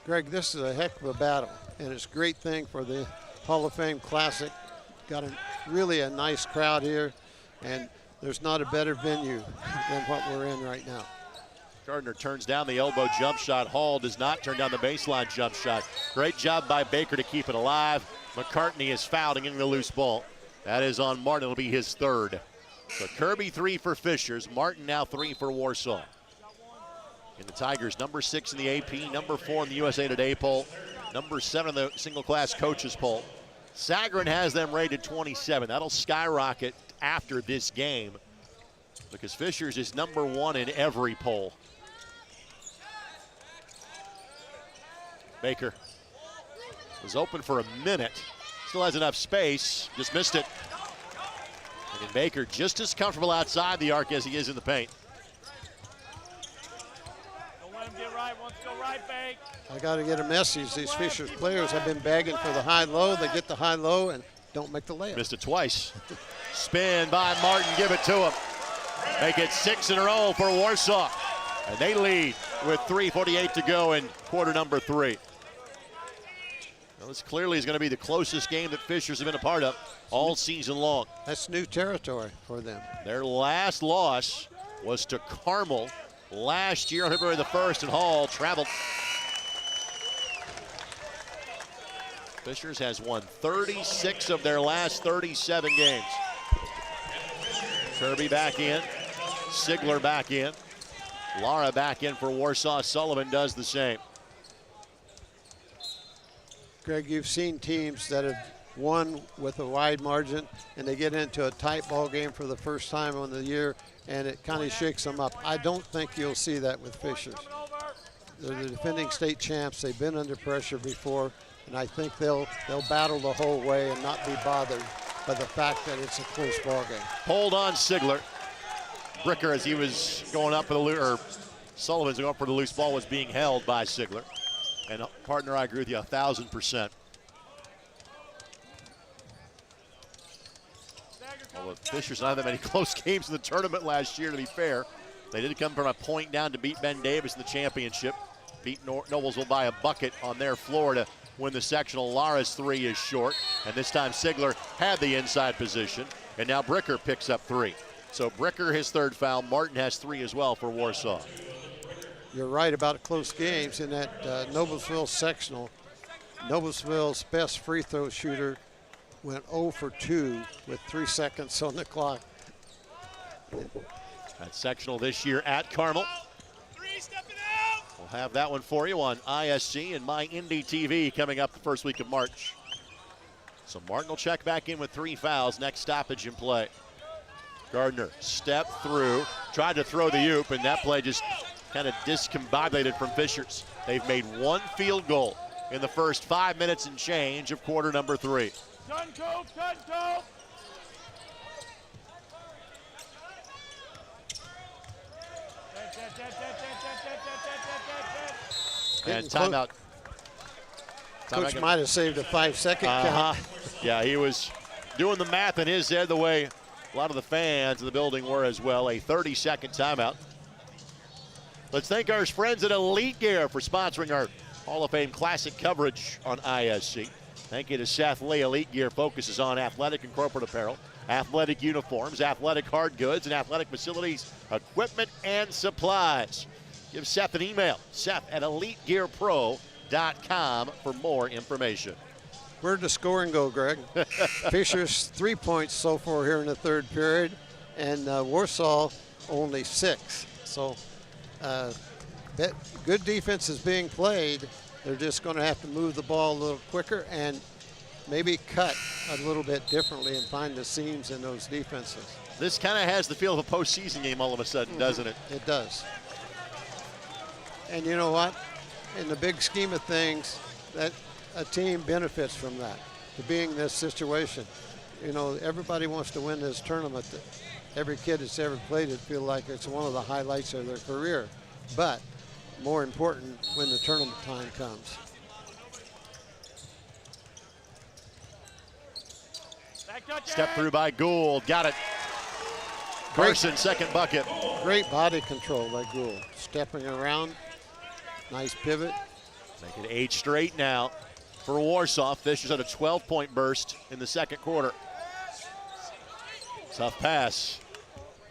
Speaker 2: Greg, this is a heck of a battle, and it's a great thing for the Hall of Fame Classic. Got really a nice crowd here, and there's not a better venue than what we're in right now.
Speaker 1: Gardner turns down the elbow jump shot. Hall does not turn down the baseline jump shot. Great job by Baker to keep it alive. McCartney is fouled and getting the loose ball. That is on Martin. It'll be his 3rd. So Kirby 3 for Fishers. Martin now 3 for Warsaw. And the Tigers, number 6 in the AP, number 4 in the USA Today poll, number 7 in the single-class coaches poll. Sagarin has them rated 27. That'll skyrocket after this game because Fishers is number 1 in every poll. Baker was open for a minute. Still has enough space, just missed it. And Baker just as comfortable outside the arc as he is in the paint.
Speaker 2: I got to get a message. These Fishers players have been begging for the high-low. They get the high-low and don't make the layup.
Speaker 1: Missed it twice. Spin by Martin, give it to him. Make it 6 in a row for Warsaw. And they lead with 3:48 to go in quarter number 3. Well, this clearly is going to be the closest game that Fishers have been a part of all season long.
Speaker 2: That's new territory for them.
Speaker 1: Their last loss was to Carmel last year on February the 1st, and Hall traveled. Fishers has won 36 of their last 37 games. Kirby back in, Sigler back in, Lara back in for Warsaw. Sullivan does the same.
Speaker 2: Greg, you've seen teams that have won with a wide margin and they get into a tight ball game for the first time on the year and it kind of shakes them up. I don't think you'll see that with Fishers. They're the defending state champs. They've been under pressure before, and I think they'll battle the whole way and not be bothered by the fact that it's a close ball game.
Speaker 1: Hold on, Sigler. Bricker, as he was going up for the or Sullivan's going up for the loose ball, was being held by Sigler. And partner, I agree with you 1,000%. Well, the Fishers not that many close games in the tournament last year, to be fair. They did come from a point down to beat Ben Davis in the championship. Beat Noblesville by a bucket on their floor to win the sectional. Lara's three is short, and this time Sigler had the inside position, and now Bricker picks up three. So Bricker, his third foul. Martin has three as well for Warsaw.
Speaker 2: You're right about close games. In that Noblesville sectional, Noblesville's best free throw shooter went 0 for 2 with 3 seconds on the clock.
Speaker 1: That sectional this year at Carmel. We'll have that one for you on ISC and My Indy TV coming up the first week of March. So Martin will check back in with 3 fouls. Next stoppage in play. Gardner stepped through, tried to throw the oop, and that play just kind of discombobulated from Fishers. They've made 1 field goal in the first 5 minutes and change of quarter number 3.
Speaker 3: Gun Cove, Gun Cove.
Speaker 1: And timeout.
Speaker 2: Coach might have saved a 5-second count.
Speaker 1: Yeah, he was doing the math in his head the way a lot of the fans in the building were as well. A 30-second timeout. Let's thank our friends at Elite Gear for sponsoring our Hall of Fame Classic coverage on ISC. Thank you to Seth Lee. Elite Gear focuses on athletic and corporate apparel, athletic uniforms, athletic hard goods, and athletic facilities, equipment, and supplies. Give Seth an email, seth@elitegearpro.com for more information.
Speaker 2: Where'd the scoring go, Greg? Fishers 3 points so far here in the third period, and Warsaw only 6. So good defense is being played. They're just going to have to move the ball a little quicker and maybe cut a little bit differently and find the seams in those defenses.
Speaker 1: This kind of has the feel of a postseason game all of a sudden, doesn't it?
Speaker 2: It does. And you know what? In the big scheme of things, that a team benefits from that, to being in this situation. You know, everybody wants to win this tournament. Every kid that's ever played it feels like it's one of the highlights of their career. But more important when the tournament time comes.
Speaker 1: Step through by Gould, got it. Carson, second bucket.
Speaker 2: Great body control by Gould. Stepping around, nice pivot.
Speaker 1: Make it 8 straight now for Warsaw. Fishers had a 12-point burst in the second quarter. Tough pass.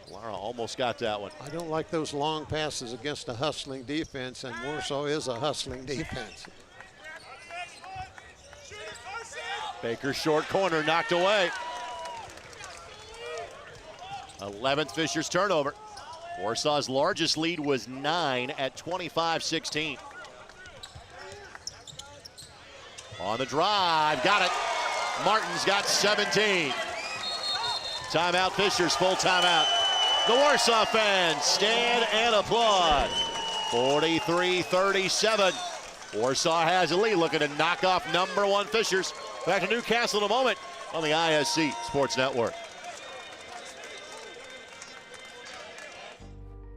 Speaker 1: Lara almost got that one.
Speaker 2: I don't like those long passes against a hustling defense, and Warsaw is a hustling defense.
Speaker 1: Baker short corner knocked away. 11th Fishers turnover. Warsaw's largest lead was 9 at 25-16. On the drive, got it. Martin's got 17. Timeout Fishers, full timeout. The Warsaw fans stand and applaud. 43-37. Warsaw has a lead, looking to knock off number 1 Fishers. Back to Newcastle in a moment on the ISC Sports Network.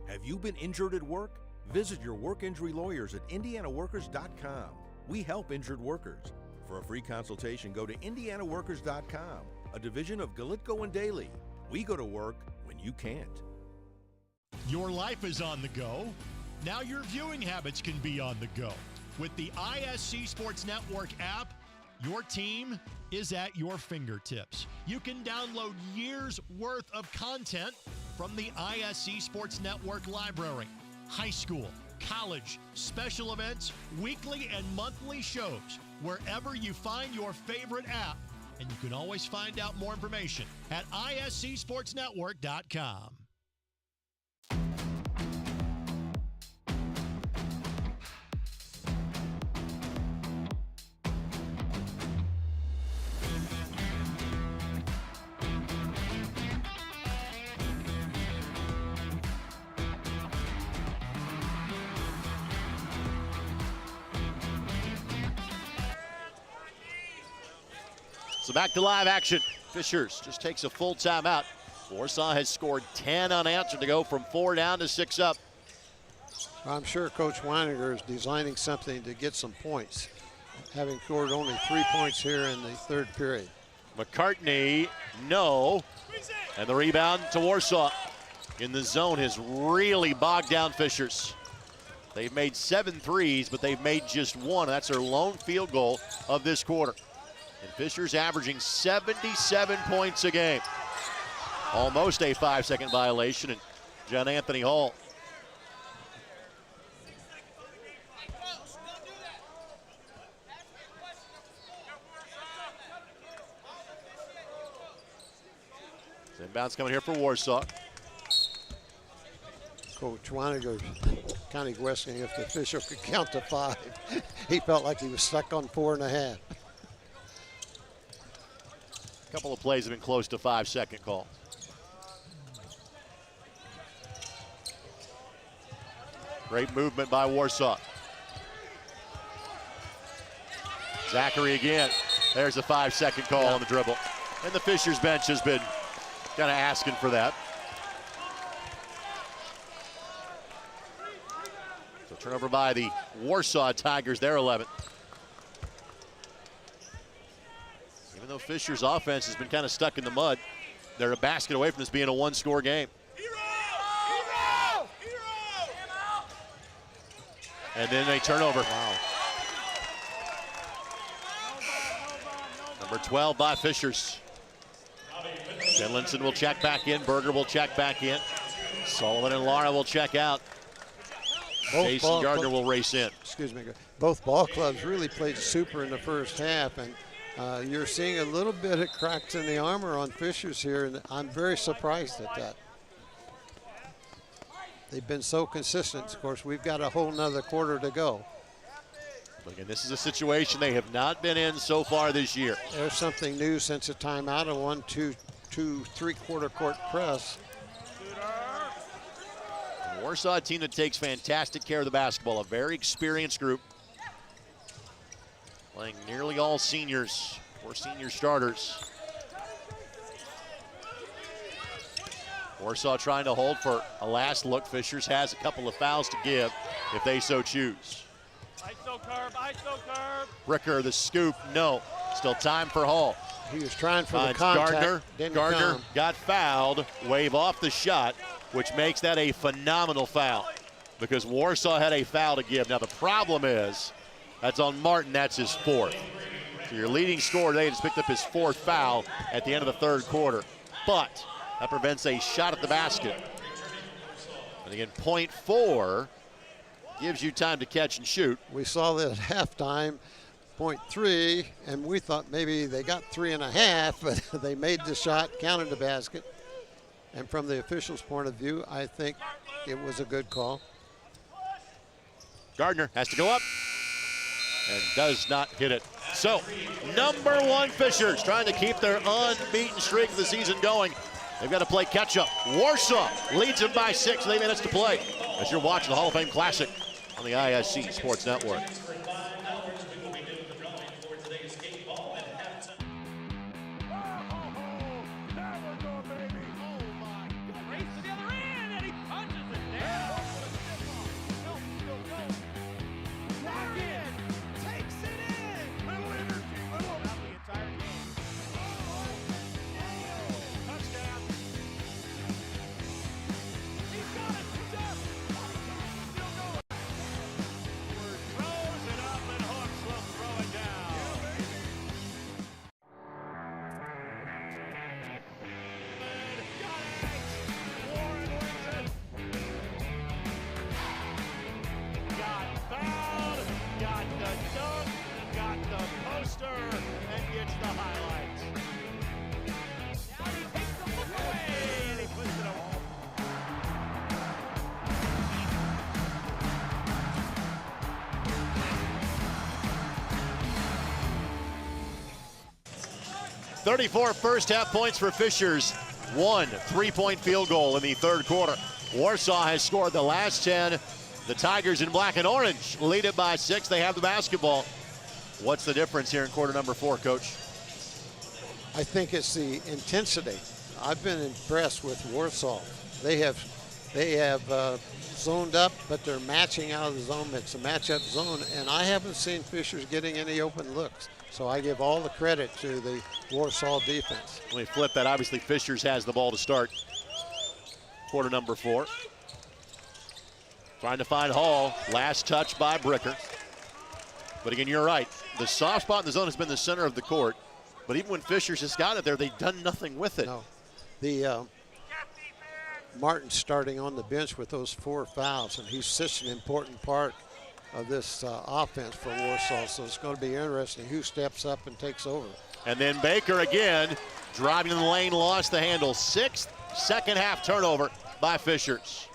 Speaker 10: Have you been injured at work? Visit your work injury lawyers at indianaworkers.com. We help injured workers. For a free consultation, go to indianaworkers.com, a division of Galitko and Daly. We go to work when you can't.
Speaker 12: Your life is on the go. Now your viewing habits can be on the go. With the ISC Sports Network app, your team is at your fingertips. You can download years worth of content from the ISC Sports Network library. High school, college, special events, weekly and monthly shows, wherever you find your favorite app. And you can always find out more information at iscsportsnetwork.com.
Speaker 1: So back to live action. Fishers just takes a full timeout. Warsaw has scored 10 unanswered to go from 4 down to 6 up.
Speaker 2: I'm sure Coach Weininger is designing something to get some points, having scored only 3 points here in the third period.
Speaker 1: McCartney, no. And the rebound to Warsaw. In the zone has really bogged down Fishers. They've made 7 threes, but they've made just 1. That's their lone field goal of this quarter. And Fishers averaging 77 points a game. Almost a 5-second violation, and John Anthony Hall. Inbounds coming here for Warsaw.
Speaker 2: Coach Weininger kind of questioning if the official could count to 5. He felt like he was stuck on 4.5.
Speaker 1: A couple of plays have been close to 5-second call. Great movement by Warsaw. Zachary again. There's a 5-second call on the dribble. And the Fishers bench has been kind of asking for that. So turnover by the Warsaw Tigers, their 11th. Even though Fishers' offense has been kind of stuck in the mud, they're a basket away from this being a 1-score game. And then a turnover. Wow. Number 12 by Fishers. Finlinson will check back in. Berger will check back in. Sullivan and Lara will check out. Jason Gardner will race in.
Speaker 2: Excuse me. Both ball clubs really played super in the first half, and you're seeing a little bit of cracks in the armor on Fishers here, and I'm very surprised at that. They've been so consistent. Of course, we've got a whole nother quarter to go.
Speaker 1: Again, this is a situation they have not been in so far this year.
Speaker 2: There's something new since a timeout, a 1-2 3/4 court press.
Speaker 1: And Warsaw team that takes fantastic care of the basketball, a very experienced group. Playing nearly all seniors, 4 senior starters. Warsaw trying to hold for a last look. Fishers has a couple of fouls to give if they so choose.
Speaker 3: ISO curve.
Speaker 1: Bricker, the scoop, no. Still time for Hall.
Speaker 2: He was trying for the contact.
Speaker 1: Gardner got fouled, wave off the shot, which makes that a phenomenal foul because Warsaw had a foul to give. Now the problem is, that's on Martin, that's his 4th. So your leading scorer today just picked up his 4th foul at the end of the third quarter. But that prevents a shot at the basket. And again, point 4 gives you time to catch and shoot.
Speaker 2: We saw that at halftime, point 3, and we thought maybe they got 3.5, but they made the shot, counted the basket. And from the officials' point of view, I think it was a good call.
Speaker 1: Gardner has to go up and does not hit it. So, number 1 Fishers trying to keep their unbeaten streak of the season going. They've got to play catch up. Warsaw leads them by 6, 8 minutes to play. As you're watching the Hall of Fame Classic on the ISC Sports Network.
Speaker 3: And gets the highlights. Now he takes the look away and he puts it away.
Speaker 1: .34 first half points for Fishers. 1 3-point field goal in the third quarter. Warsaw has scored the last 10. The Tigers in black and orange lead it by 6. They have the basketball. What's the difference here in quarter number 4, Coach?
Speaker 2: I think it's the intensity. I've been impressed with Warsaw. They have zoned up, but they're matching out of the zone. It's a matchup zone, and I haven't seen Fishers getting any open looks. So I give all the credit to the Warsaw defense.
Speaker 1: Let me flip that. Obviously, Fishers has the ball to start. Quarter number 4. Trying to find Hall. Last touch by Bricker. But again, you're right. The soft spot in the zone has been the center of the court. But even when Fishers has got it there, they've done nothing with it.
Speaker 2: No. The Martin starting on the bench with those 4 fouls, and he's such an important part of this offense for Warsaw. So it's going to be interesting who steps up and takes over.
Speaker 1: And then Baker again, driving in the lane, lost the handle. 6th second half turnover by Fishers.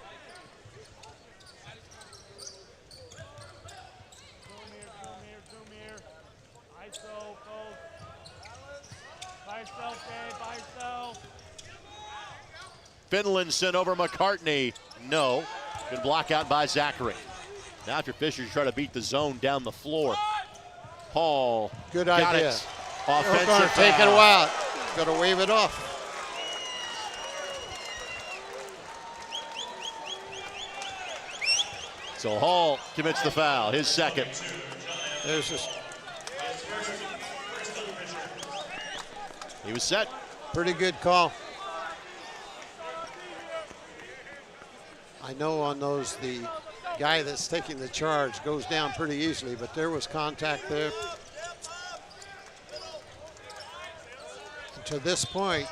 Speaker 1: Finlayson over McCartney. No. Good block out by Zachary. Now after Fishers try to beat the zone down the floor. Hall.
Speaker 2: Good
Speaker 1: got
Speaker 2: idea.
Speaker 1: It. Offensive
Speaker 2: They're going to take it out. Got to wave it off.
Speaker 1: So Hall commits the foul, his second.
Speaker 2: There's this.
Speaker 1: He was set.
Speaker 2: Pretty good call. I know on those, the guy that's taking the charge goes down pretty easily, but there was contact there. And to this point,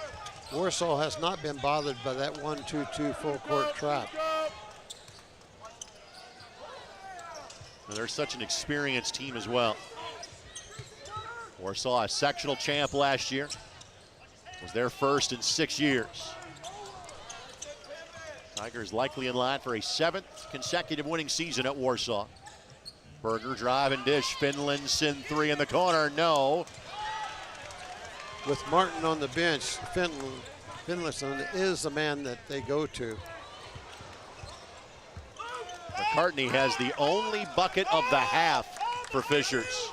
Speaker 2: Warsaw has not been bothered by that 1-2-2 full court trap.
Speaker 1: And they're such an experienced team as well. Warsaw, a sectional champ last year. Was their first in 6 years. Tigers likely in line for a 7th consecutive winning season at Warsaw. Berger drive and dish. Finlayson 3 in the corner. No.
Speaker 2: With Martin on the bench, Finlayson is the man that they go to.
Speaker 1: McCartney has the only bucket of the half for Fishers.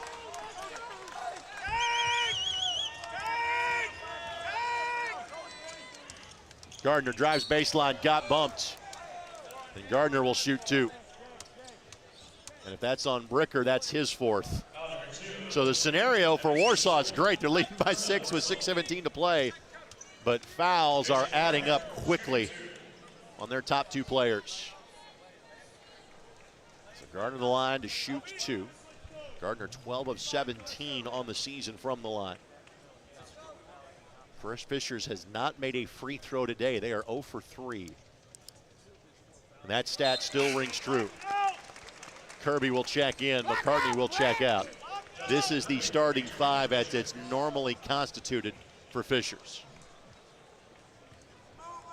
Speaker 1: Gardner drives baseline, got bumped. And Gardner will shoot 2. And if that's on Bricker, that's his 4th. So the scenario for Warsaw is great. They're leading by 6 with 6:17 to play. But fouls are adding up quickly on their top 2 players. So Gardner the line to shoot 2. Gardner 12 of 17 on the season from the line. First Fishers has not made a free throw today. They are 0 for 3. And that stat still rings true. Kirby will check in, McCartney will check out. This is the starting 5 as it's normally constituted for Fishers.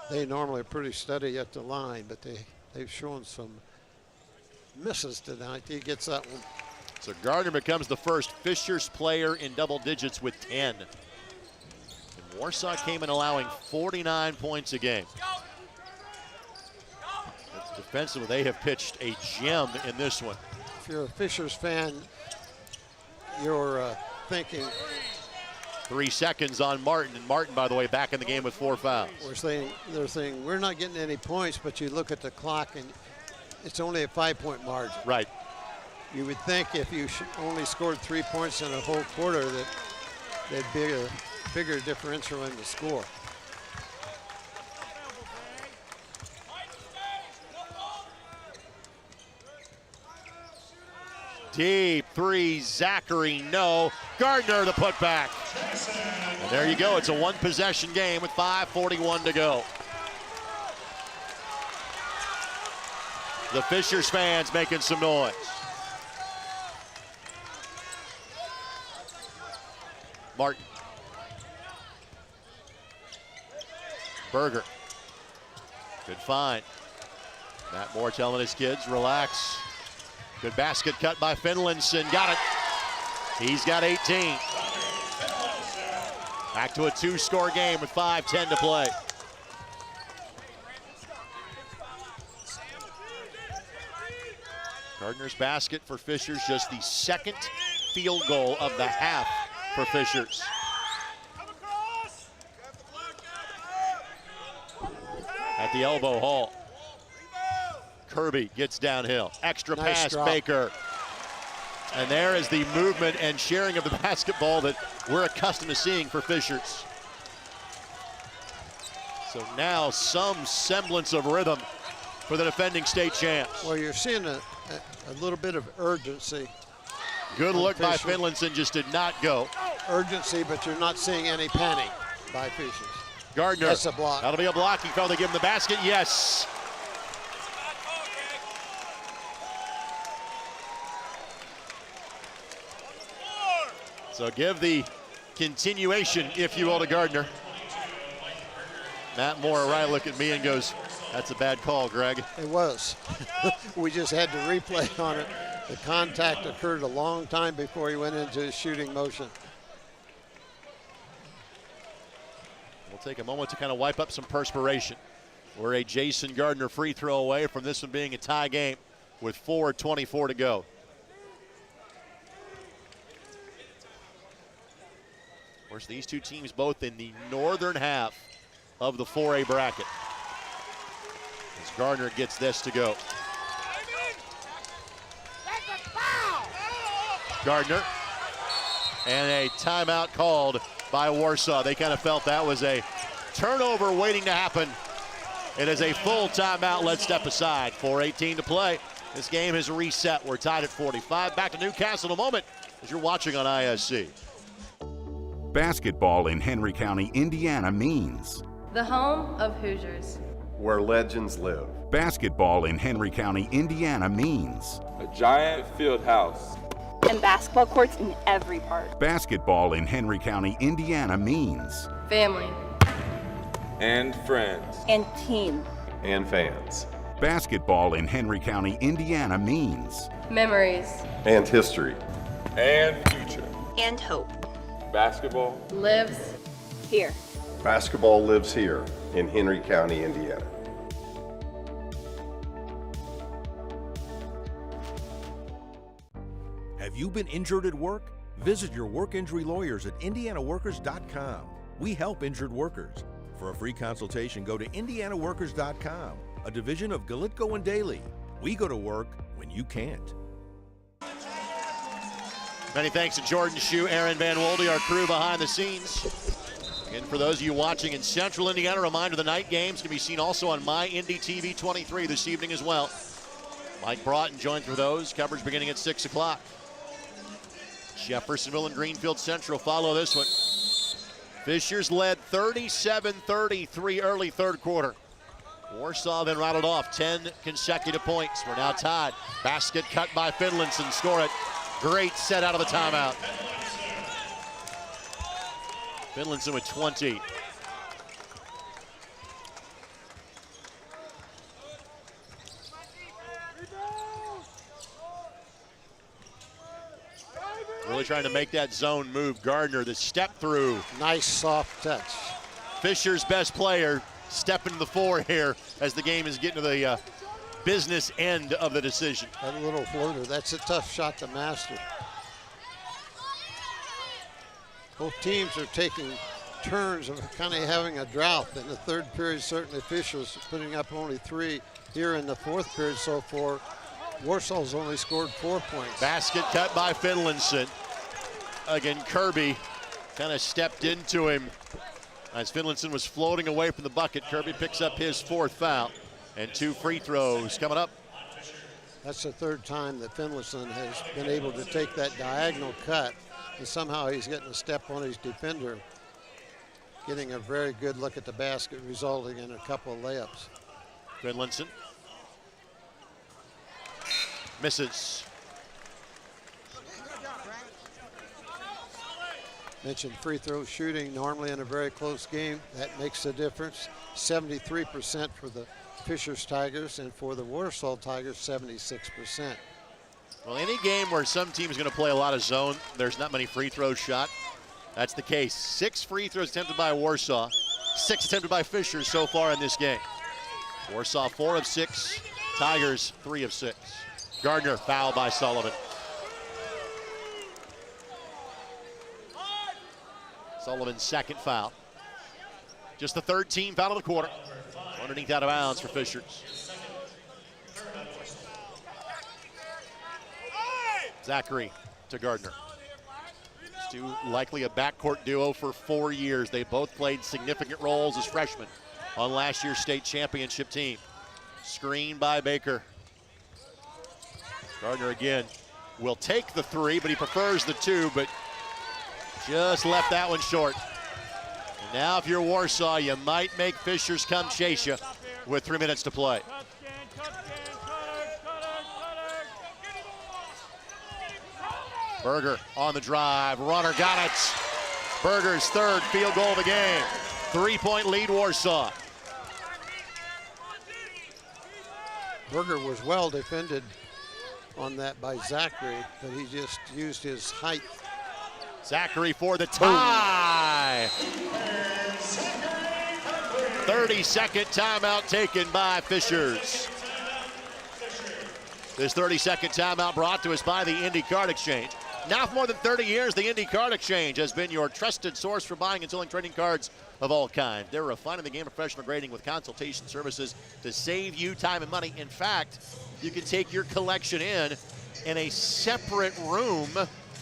Speaker 2: They normally are pretty steady at the line, but they've shown some misses tonight. He gets that one.
Speaker 1: So Gardner becomes the first Fishers player in double digits with 10. Warsaw came in allowing 49 points a game. Defensively, they have pitched a gem in this one.
Speaker 2: If you're a Fishers fan, you're thinking.
Speaker 1: 3 seconds on Martin, and Martin, by the way, back in the game with 4 fouls.
Speaker 2: They're saying we're not getting any points, but you look at the clock and it's only a 5-point margin.
Speaker 1: Right.
Speaker 2: You would think if you only scored 3 points in a whole quarter that there'd be a bigger differential in the score.
Speaker 1: Deep 3, Zachary, no. Gardner the putback. And there you go, it's a 1-possession game with 5:41 to go. The Fishers fans making some noise. Martin. Berger. Good find. Matt Moore telling his kids, relax. Good basket cut by Finlayson. Got it. He's got 18. Back to a 2-score game with 5:10 to play. Gardner's basket for Fishers, just the 2nd field goal of the half for Fishers. at the elbow hole. Kirby gets downhill. Extra
Speaker 2: Nice
Speaker 1: pass,
Speaker 2: drop.
Speaker 1: Baker. And there is the movement and sharing of the basketball that we're accustomed to seeing for Fishers. So now some semblance of rhythm for the defending state champs.
Speaker 2: Well, you're seeing a little bit of urgency.
Speaker 1: Good look by
Speaker 2: Fisher.
Speaker 1: Finlinson, just did not go.
Speaker 2: Urgency, but you're not seeing any panic by Fishers.
Speaker 1: Gardner.
Speaker 2: That's a block.
Speaker 1: That'll be a block. He felt they give him the basket. Yes. So give the continuation, if you will, to Gardner. Matt Moore right look at me and goes, that's a bad call, Greg.
Speaker 2: It was. We just had to replay on it. The contact occurred a long time before he went into his shooting motion.
Speaker 1: We'll take a moment to kind of wipe up some perspiration. We're a Jason Gardner free throw away from this one being a tie game with 4:24 to go. Of course, these two teams both in the northern half of the 4A bracket. As Gardner gets this to go. Gardner, and a timeout called by Warsaw. They kind of felt that was a turnover waiting to happen. It is a full timeout. Let's step aside. 4:18 to play. This game has reset. We're tied at 45. Back to Newcastle in a moment as you're watching on ISC.
Speaker 5: Basketball in Henry County, Indiana means
Speaker 6: The home of Hoosiers.
Speaker 7: Where legends live.
Speaker 5: basketball in Henry County, Indiana means
Speaker 8: a giant field house,
Speaker 9: And basketball courts in every part.
Speaker 5: basketball in Henry County, Indiana means
Speaker 6: Family.
Speaker 8: and friends.
Speaker 9: And team.
Speaker 7: And fans.
Speaker 5: basketball in Henry County, Indiana means
Speaker 6: Memories.
Speaker 7: And history.
Speaker 8: And future.
Speaker 9: And hope.
Speaker 8: Basketball.
Speaker 6: Lives.
Speaker 9: Here.
Speaker 7: Basketball lives here in Henry County, Indiana.
Speaker 10: Have you been injured at work? Visit your work injury lawyers at indianaworkers.com. We help injured workers. For a free consultation, go to indianaworkers.com, a division of Galitko and Daly. We go to work when you can't.
Speaker 1: Many thanks to Jordan Shue, Aaron Van Wolde, our crew behind the scenes. And for those of you watching in Central Indiana, a reminder the night games can be seen also on My Indy TV 23 this evening as well. Mike Broughton joins for those. Coverage beginning at 6 o'clock. Jeffersonville and Greenfield Central follow this one. Fishers led 37-33 early third quarter. Warsaw then rattled off 10 consecutive points. We're now tied. Basket cut by Finlinson. Score it. Great set out of the timeout. Finlinson with 20. Really trying to make that zone move. Gardner, the step through.
Speaker 2: Nice soft touch.
Speaker 1: Fisher's best player stepping to the floor here as the game is getting to the business end of the decision.
Speaker 2: That little floater, that's a tough shot to master. Both teams are taking turns of kind of having a drought. In the third period, certainly Fisher's putting up only 3. Here in the fourth period so far, Warsaw's only scored 4 points.
Speaker 1: Basket cut by Finlinson. Again, Kirby kind of stepped into him as Finlinson was floating away from the bucket. Kirby picks up his 4th foul, and 2 free throws coming up.
Speaker 2: That's the 3rd time that Finlinson has been able to take that diagonal cut, and somehow he's getting a step on his defender, getting a very good look at the basket, resulting in a couple of layups.
Speaker 1: Finlinson misses.
Speaker 2: Mentioned free throw shooting normally in a very close game. That makes a difference. 73% for the Fishers Tigers, and for the Warsaw Tigers, 76%.
Speaker 1: Well, any game where some team is going to play a lot of zone, there's not many free throws shot. That's the case. 6 free throws attempted by Warsaw, 6 attempted by Fishers so far in this game. Warsaw 4 of 6, Tigers 3 of 6. Gardner fouled by Sullivan. Sullivan's 2nd foul. Just the 3rd team foul of the quarter. Underneath out of bounds for Fishers. Zachary to Gardner. These two likely a backcourt duo for 4 years. They both played significant roles as freshmen on last year's state championship team. Screen by Baker. Gardner again will take the three, but he prefers the two, but just left that one short. And now if you're Warsaw, you might make Fishers come chase you with 3 minutes to play. Berger on the drive, runner got it. Berger's third field goal of the game. 3-point lead, Warsaw.
Speaker 2: Berger was well defended on that by Zachary, but he just used his height.
Speaker 1: Zachary for the tie. 30-second timeout taken by Fishers. This 30-second timeout brought to us by the Indy Card Exchange. Now for more than 30 years, the Indy Card Exchange has been your trusted source for buying and selling trading cards of all kinds. They're refining the game of professional grading with consultation services to save you time and money. In fact, you can take your collection in a separate room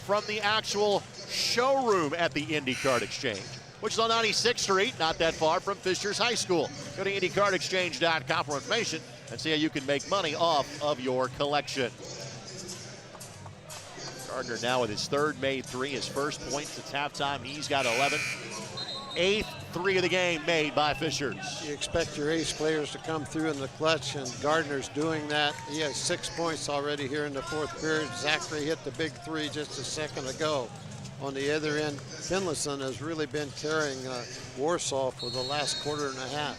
Speaker 1: from the actual showroom at the Indy Card Exchange, which is on 96th Street, not that far from Fishers High School. Go to IndyCardExchange.com for information and see how you can make money off of your collection. Gardner now with his third made three, his first points at halftime. He's got 11. 8th three of the game made by Fishers.
Speaker 2: You expect your ace players to come through in the clutch, and Gardner's doing that. He has 6 points already here in the fourth period. Zachary hit the big three just a second ago. On the other end, Finlayson has really been carrying Warsaw for the last quarter and a half.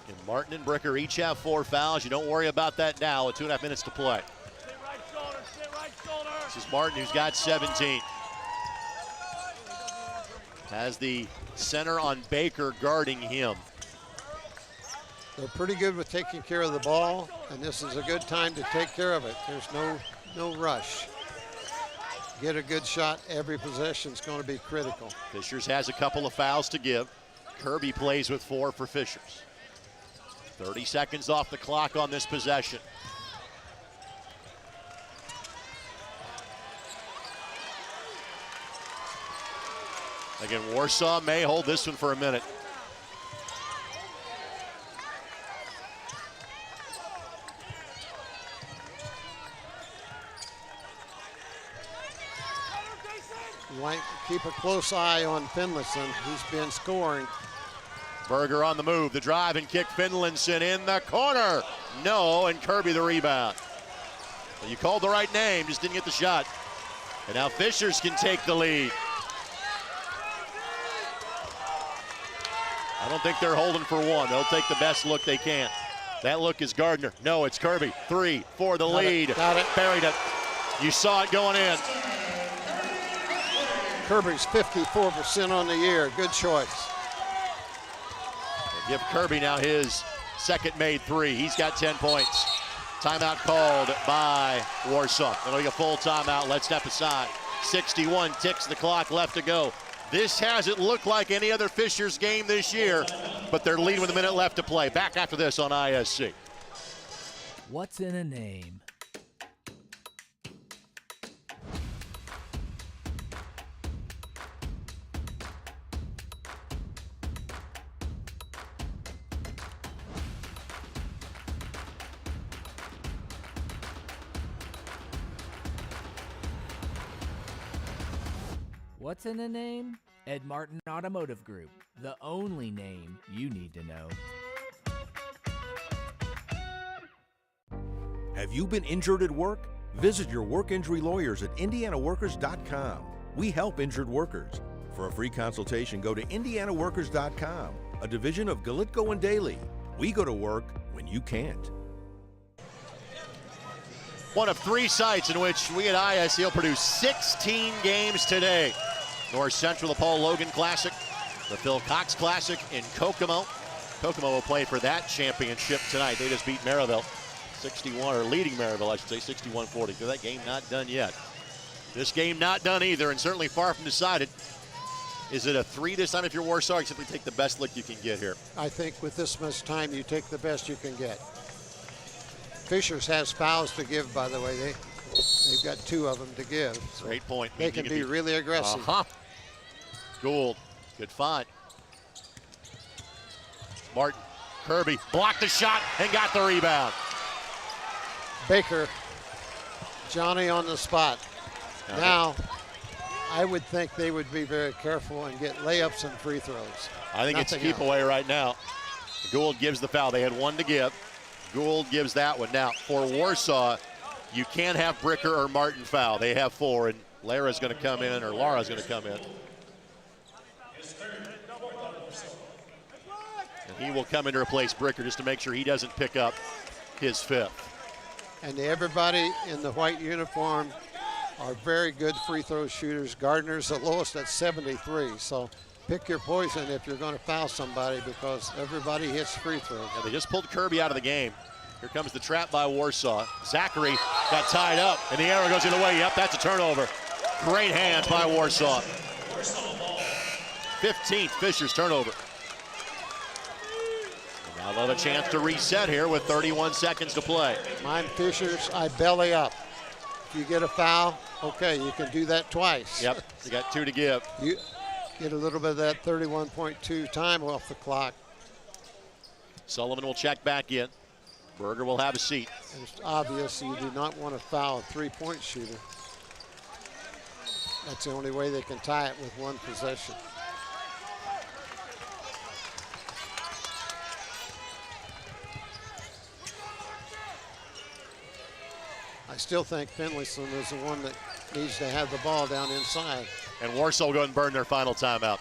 Speaker 1: And Martin and Bricker each have 4 fouls. You don't worry about that now with 2.5 minutes to play. This is Martin, who's got 17. Has the center on Baker guarding him.
Speaker 2: They're pretty good with taking care of the ball, and this is a good time to take care of it. There's no rush. Get a good shot. Every possession is going to be critical.
Speaker 1: Fishers has a couple of fouls to give. Kirby plays with 4 for Fishers. 30 seconds off the clock on this possession. Again, Warsaw may hold this one for a minute.
Speaker 2: You want to keep a close eye on Finlayson. He's been scoring.
Speaker 1: Berger on the move, the drive and kick. Finlayson in the corner. No, and Kirby the rebound. Well, you called the right name, just didn't get the shot. And now Fishers can take the lead. I don't think they're holding for one. They'll take the best look they can. That look is Gardner. No, it's Kirby. 3 for the lead.
Speaker 2: Got it.
Speaker 1: Buried it. You saw it going in.
Speaker 2: Kirby's 54% on the year. Good choice.
Speaker 1: Give Kirby now his second made 3. He's got 10 points. Timeout called by Warsaw. It'll be a full timeout. Let's step aside. 61 ticks the clock left to go. This hasn't looked like any other Fishers game this year, but they're leading with a minute left to play. Back after this on ISC.
Speaker 11: What's in a name? What's in a name? Ed Martin Automotive Group, the only name you need to know.
Speaker 10: Have you been injured at work? Visit your work injury lawyers at indianaworkers.com. We help injured workers. For a free consultation, go to indianaworkers.com, a division of Galitko and Daly. We go to work when you can't.
Speaker 1: One of 3 sites in which we at ISC will produce 16 games today. North Central, the Paul Logan Classic, the Phil Cox Classic in Kokomo. Kokomo will play for that championship tonight. They just beat Maryville 61, or leading Maryville, I should say, 61-40. That game not done yet. This game not done either, and certainly far from decided. Is it a 3 this time if you're Warsaw, or simply take the best lick you can get here?
Speaker 2: I think with this much time, you take the best you can get. Fishers has fouls to give, by the way. They've got 2 of them to give. So
Speaker 1: great point.
Speaker 2: They can be really aggressive.
Speaker 1: Gould, good find. Martin, Kirby blocked the shot and got the rebound.
Speaker 2: Baker, Johnny on the spot. Now, I would think they would be very careful and get layups and free throws.
Speaker 1: I think it's a keep away right now. Gould gives the foul. They had 1 to give. Gould gives that one. Now, for Warsaw, you can't have Bricker or Martin foul. They have 4, and Lara's going to come in, or Lara's going to come in. And he will come in to replace Bricker just to make sure he doesn't pick up his 5th.
Speaker 2: And everybody in the white uniform are very good free throw shooters. Gardner's the lowest at 73. So pick your poison if you're going to foul somebody, because everybody hits free throws.
Speaker 1: Yeah, they just pulled Kirby out of the game. Here comes the trap by Warsaw. Zachary got tied up, and the arrow goes the other way. Yep, that's a turnover. Great hands by Warsaw. 15th Fishers turnover. And now they'll have a chance to reset here with 31 seconds to play.
Speaker 2: Mine Fishers, I belly up. If you get a foul, okay, you can do that twice.
Speaker 1: Yep, you got 2 to give.
Speaker 2: You get a little bit of that 31.2 time off the clock.
Speaker 1: Sullivan will check back in. Berger will have a seat.
Speaker 2: And it's obvious you do not want to foul a three-point shooter. That's the only way they can tie it with 1 possession. I still think Finlayson is the one that needs to have the ball down inside.
Speaker 1: And Warsaw will go ahead and burn their final timeout.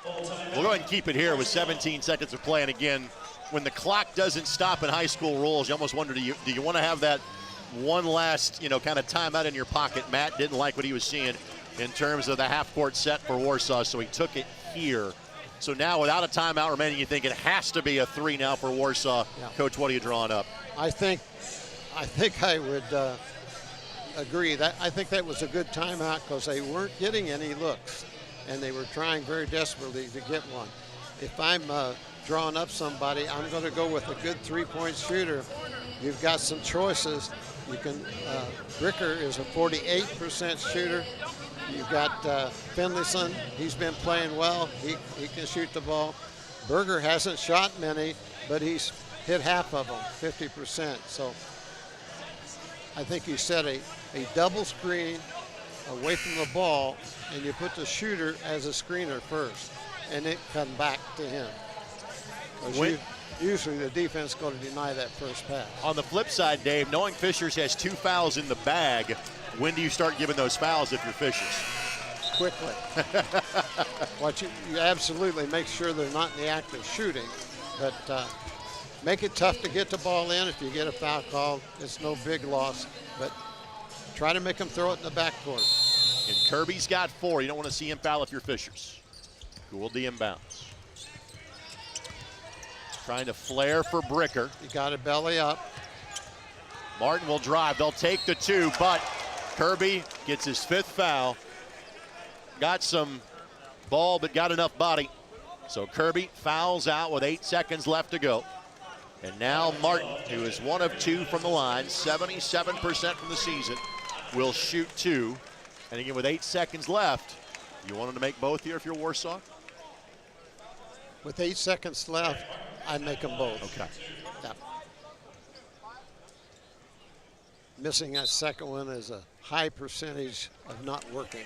Speaker 1: We'll go ahead and keep it here with 17 seconds of play. And again, when the clock doesn't stop in high school rules, you almost wonder, do you want to have that one last, kind of timeout in your pocket? Matt didn't like what he was seeing in terms of the half-court set for Warsaw, so he took it here. So now without a timeout remaining, you think it has to be a 3 now for Warsaw. Yeah. Coach, what are you drawing up?
Speaker 2: I think I would agree. I think that was a good timeout because they weren't getting any looks, and they were trying very desperately to get one. If I'm drawing up somebody, I'm going to go with a good 3-point shooter. You've got some choices. You can. Bricker is a 48% shooter. You've got Finlayson. He's been playing well. He can shoot the ball. Berger hasn't shot many, but he's hit half of them, 50%. So I think you set a double screen away from the ball, and you put the shooter as a screener first, and it come back to him. Usually the defense is going to deny that first pass.
Speaker 1: On the flip side, Dave, knowing Fishers has 2 fouls in the bag, when do you start giving those fouls if you're Fishers?
Speaker 2: Quickly. You absolutely make sure they're not in the act of shooting, but make it tough to get the ball in. If you get a foul called, it's no big loss, but try to make them throw it in the backcourt.
Speaker 1: And Kirby's got 4. You don't want to see him foul if you're Fishers. Gould the inbounds. Trying to flare for Bricker.
Speaker 2: You got to belly up.
Speaker 1: Martin will drive. They'll take the 2, but Kirby gets his 5th foul. Got some ball, but got enough body. So Kirby fouls out with 8 seconds left to go. And now Martin, who is 1 of 2 from the line, 77% from the season, will shoot 2. And again, with 8 seconds left, you want him to make both here if you're Warsaw?
Speaker 2: With 8 seconds left, I'd make them both.
Speaker 1: Okay.
Speaker 2: Yeah. Missing that second one is a high percentage of not working.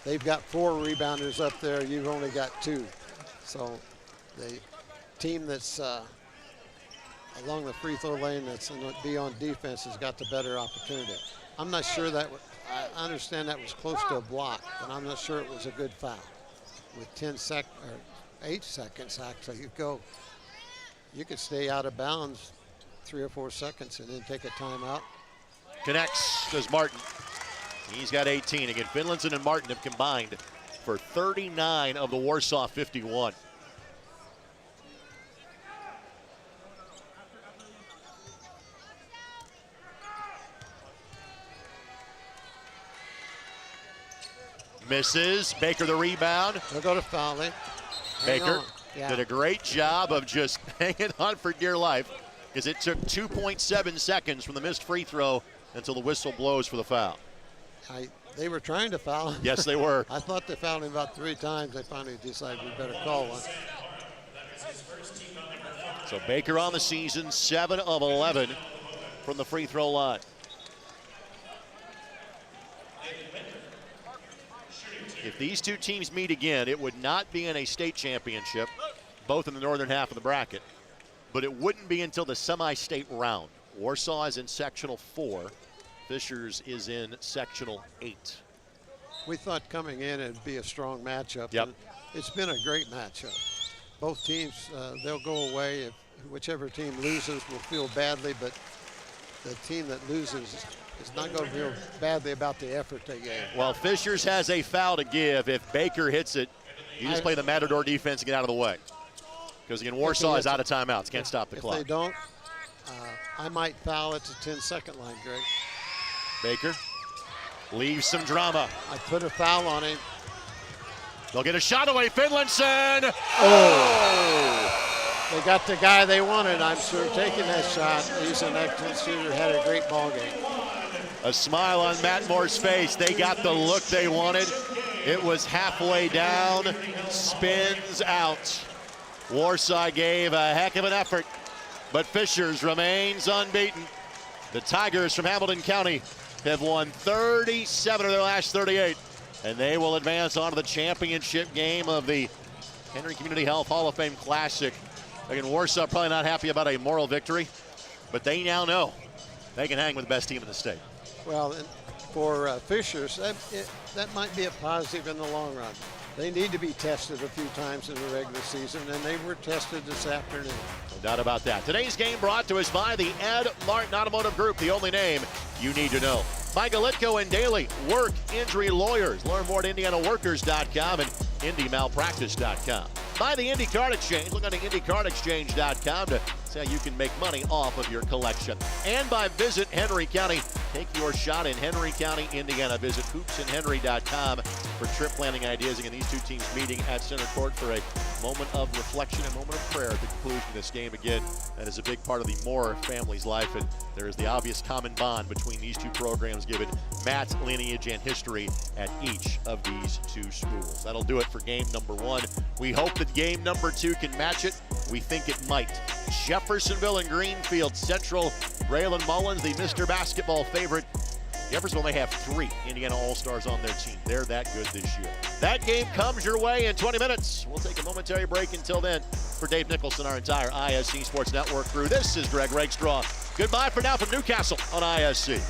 Speaker 2: They've got 4 rebounders up there. You've only got 2. So the team that's along the free throw lane that's going to be on defense has got the better opportunity. I'm not sure that I understand that was close to a block, but I'm not sure it was a good foul. With 8 seconds actually, you could stay out of bounds 3 or 4 seconds and then take a timeout.
Speaker 1: Connects does Martin. He's got 18. Again, Finlayson and Martin have combined for 39 of the Warsaw 51. Misses. Baker the rebound.
Speaker 2: They'll go to fouling.
Speaker 1: Baker did a great job of just hanging on for dear life because it took 2.7 seconds from the missed free throw until the whistle blows for the foul.
Speaker 2: They were trying to foul him.
Speaker 1: Yes, they were.
Speaker 2: I thought they fouled him about 3 times. They finally decided we better call one.
Speaker 1: So Baker on the season, 7 of 11 from the free throw line. If these two teams meet again, it would not be in a state championship, both in the northern half of the bracket, but it wouldn't be until the semi-state round. Warsaw is in sectional 4. Fishers is in sectional 8.
Speaker 2: We thought coming in it'd be a strong matchup.
Speaker 1: Yep.
Speaker 2: It's been a great matchup. Both teams, they'll go away. If whichever team loses will feel badly, but the team that loses is not going to feel badly about the effort they gave.
Speaker 1: Well, Fishers has a foul to give. If Baker hits it, you just play the Matador defense and get out of the way. Because again, Warsaw is out of timeouts. Can't stop the clock.
Speaker 2: If they don't, I might foul at the 10-second line, Greg.
Speaker 1: Baker leaves some drama.
Speaker 2: I put a foul on him.
Speaker 1: They'll get a shot away. Finlayson.
Speaker 2: Oh! They got the guy they wanted, I'm sure, taking that shot. He's an excellent shooter, had a great ball game.
Speaker 1: A smile on Matt Moore's face. They got the look they wanted. It was halfway down, spins out. Warsaw gave a heck of an effort, but Fishers remains unbeaten. The Tigers from Hamilton County have won 37 of their last 38, and they will advance on to the championship game of the Henry Community Health Hall of Fame Classic. Again, Warsaw probably not happy about a moral victory, but they now know they can hang with the best team in the state.
Speaker 2: Well, for Fishers, that might be a positive in the long run. They need to be tested a few times in the regular season, and they were tested this afternoon.
Speaker 1: No doubt about that. Today's game brought to us by the Ed Martin Automotive Group, the only name you need to know. By Galitko and Daly, work injury lawyers. Learn more at IndianaWorkers.com and IndyMalpractice.com. By the Indy Card Exchange, look on to IndyCardExchange.com to see how you can make money off of your collection. And by Visit Henry County. Take your shot in Henry County, Indiana. Visit hoopsandhenry.com for trip planning ideas. Again, these two teams meeting at center court for a moment of reflection, a moment of prayer at the conclusion of this game. Again, that is a big part of the Moore family's life, and there is the obvious common bond between these two programs given Matt's lineage and history at each of these two schools. That'll do it for game number 1. We hope that game number 2 can match it. We think it might. Jeffersonville and Greenfield Central. Braylon Mullins, the Mr. Basketball favorite. Jeffersonville may have 3 Indiana All-Stars on their team. They're that good this year. That game comes your way in 20 minutes. We'll take a momentary break. Until then, for Dave Nicholson, our entire ISC Sports Network crew, this is Greg Rakestraw. Goodbye for now from Newcastle on ISC.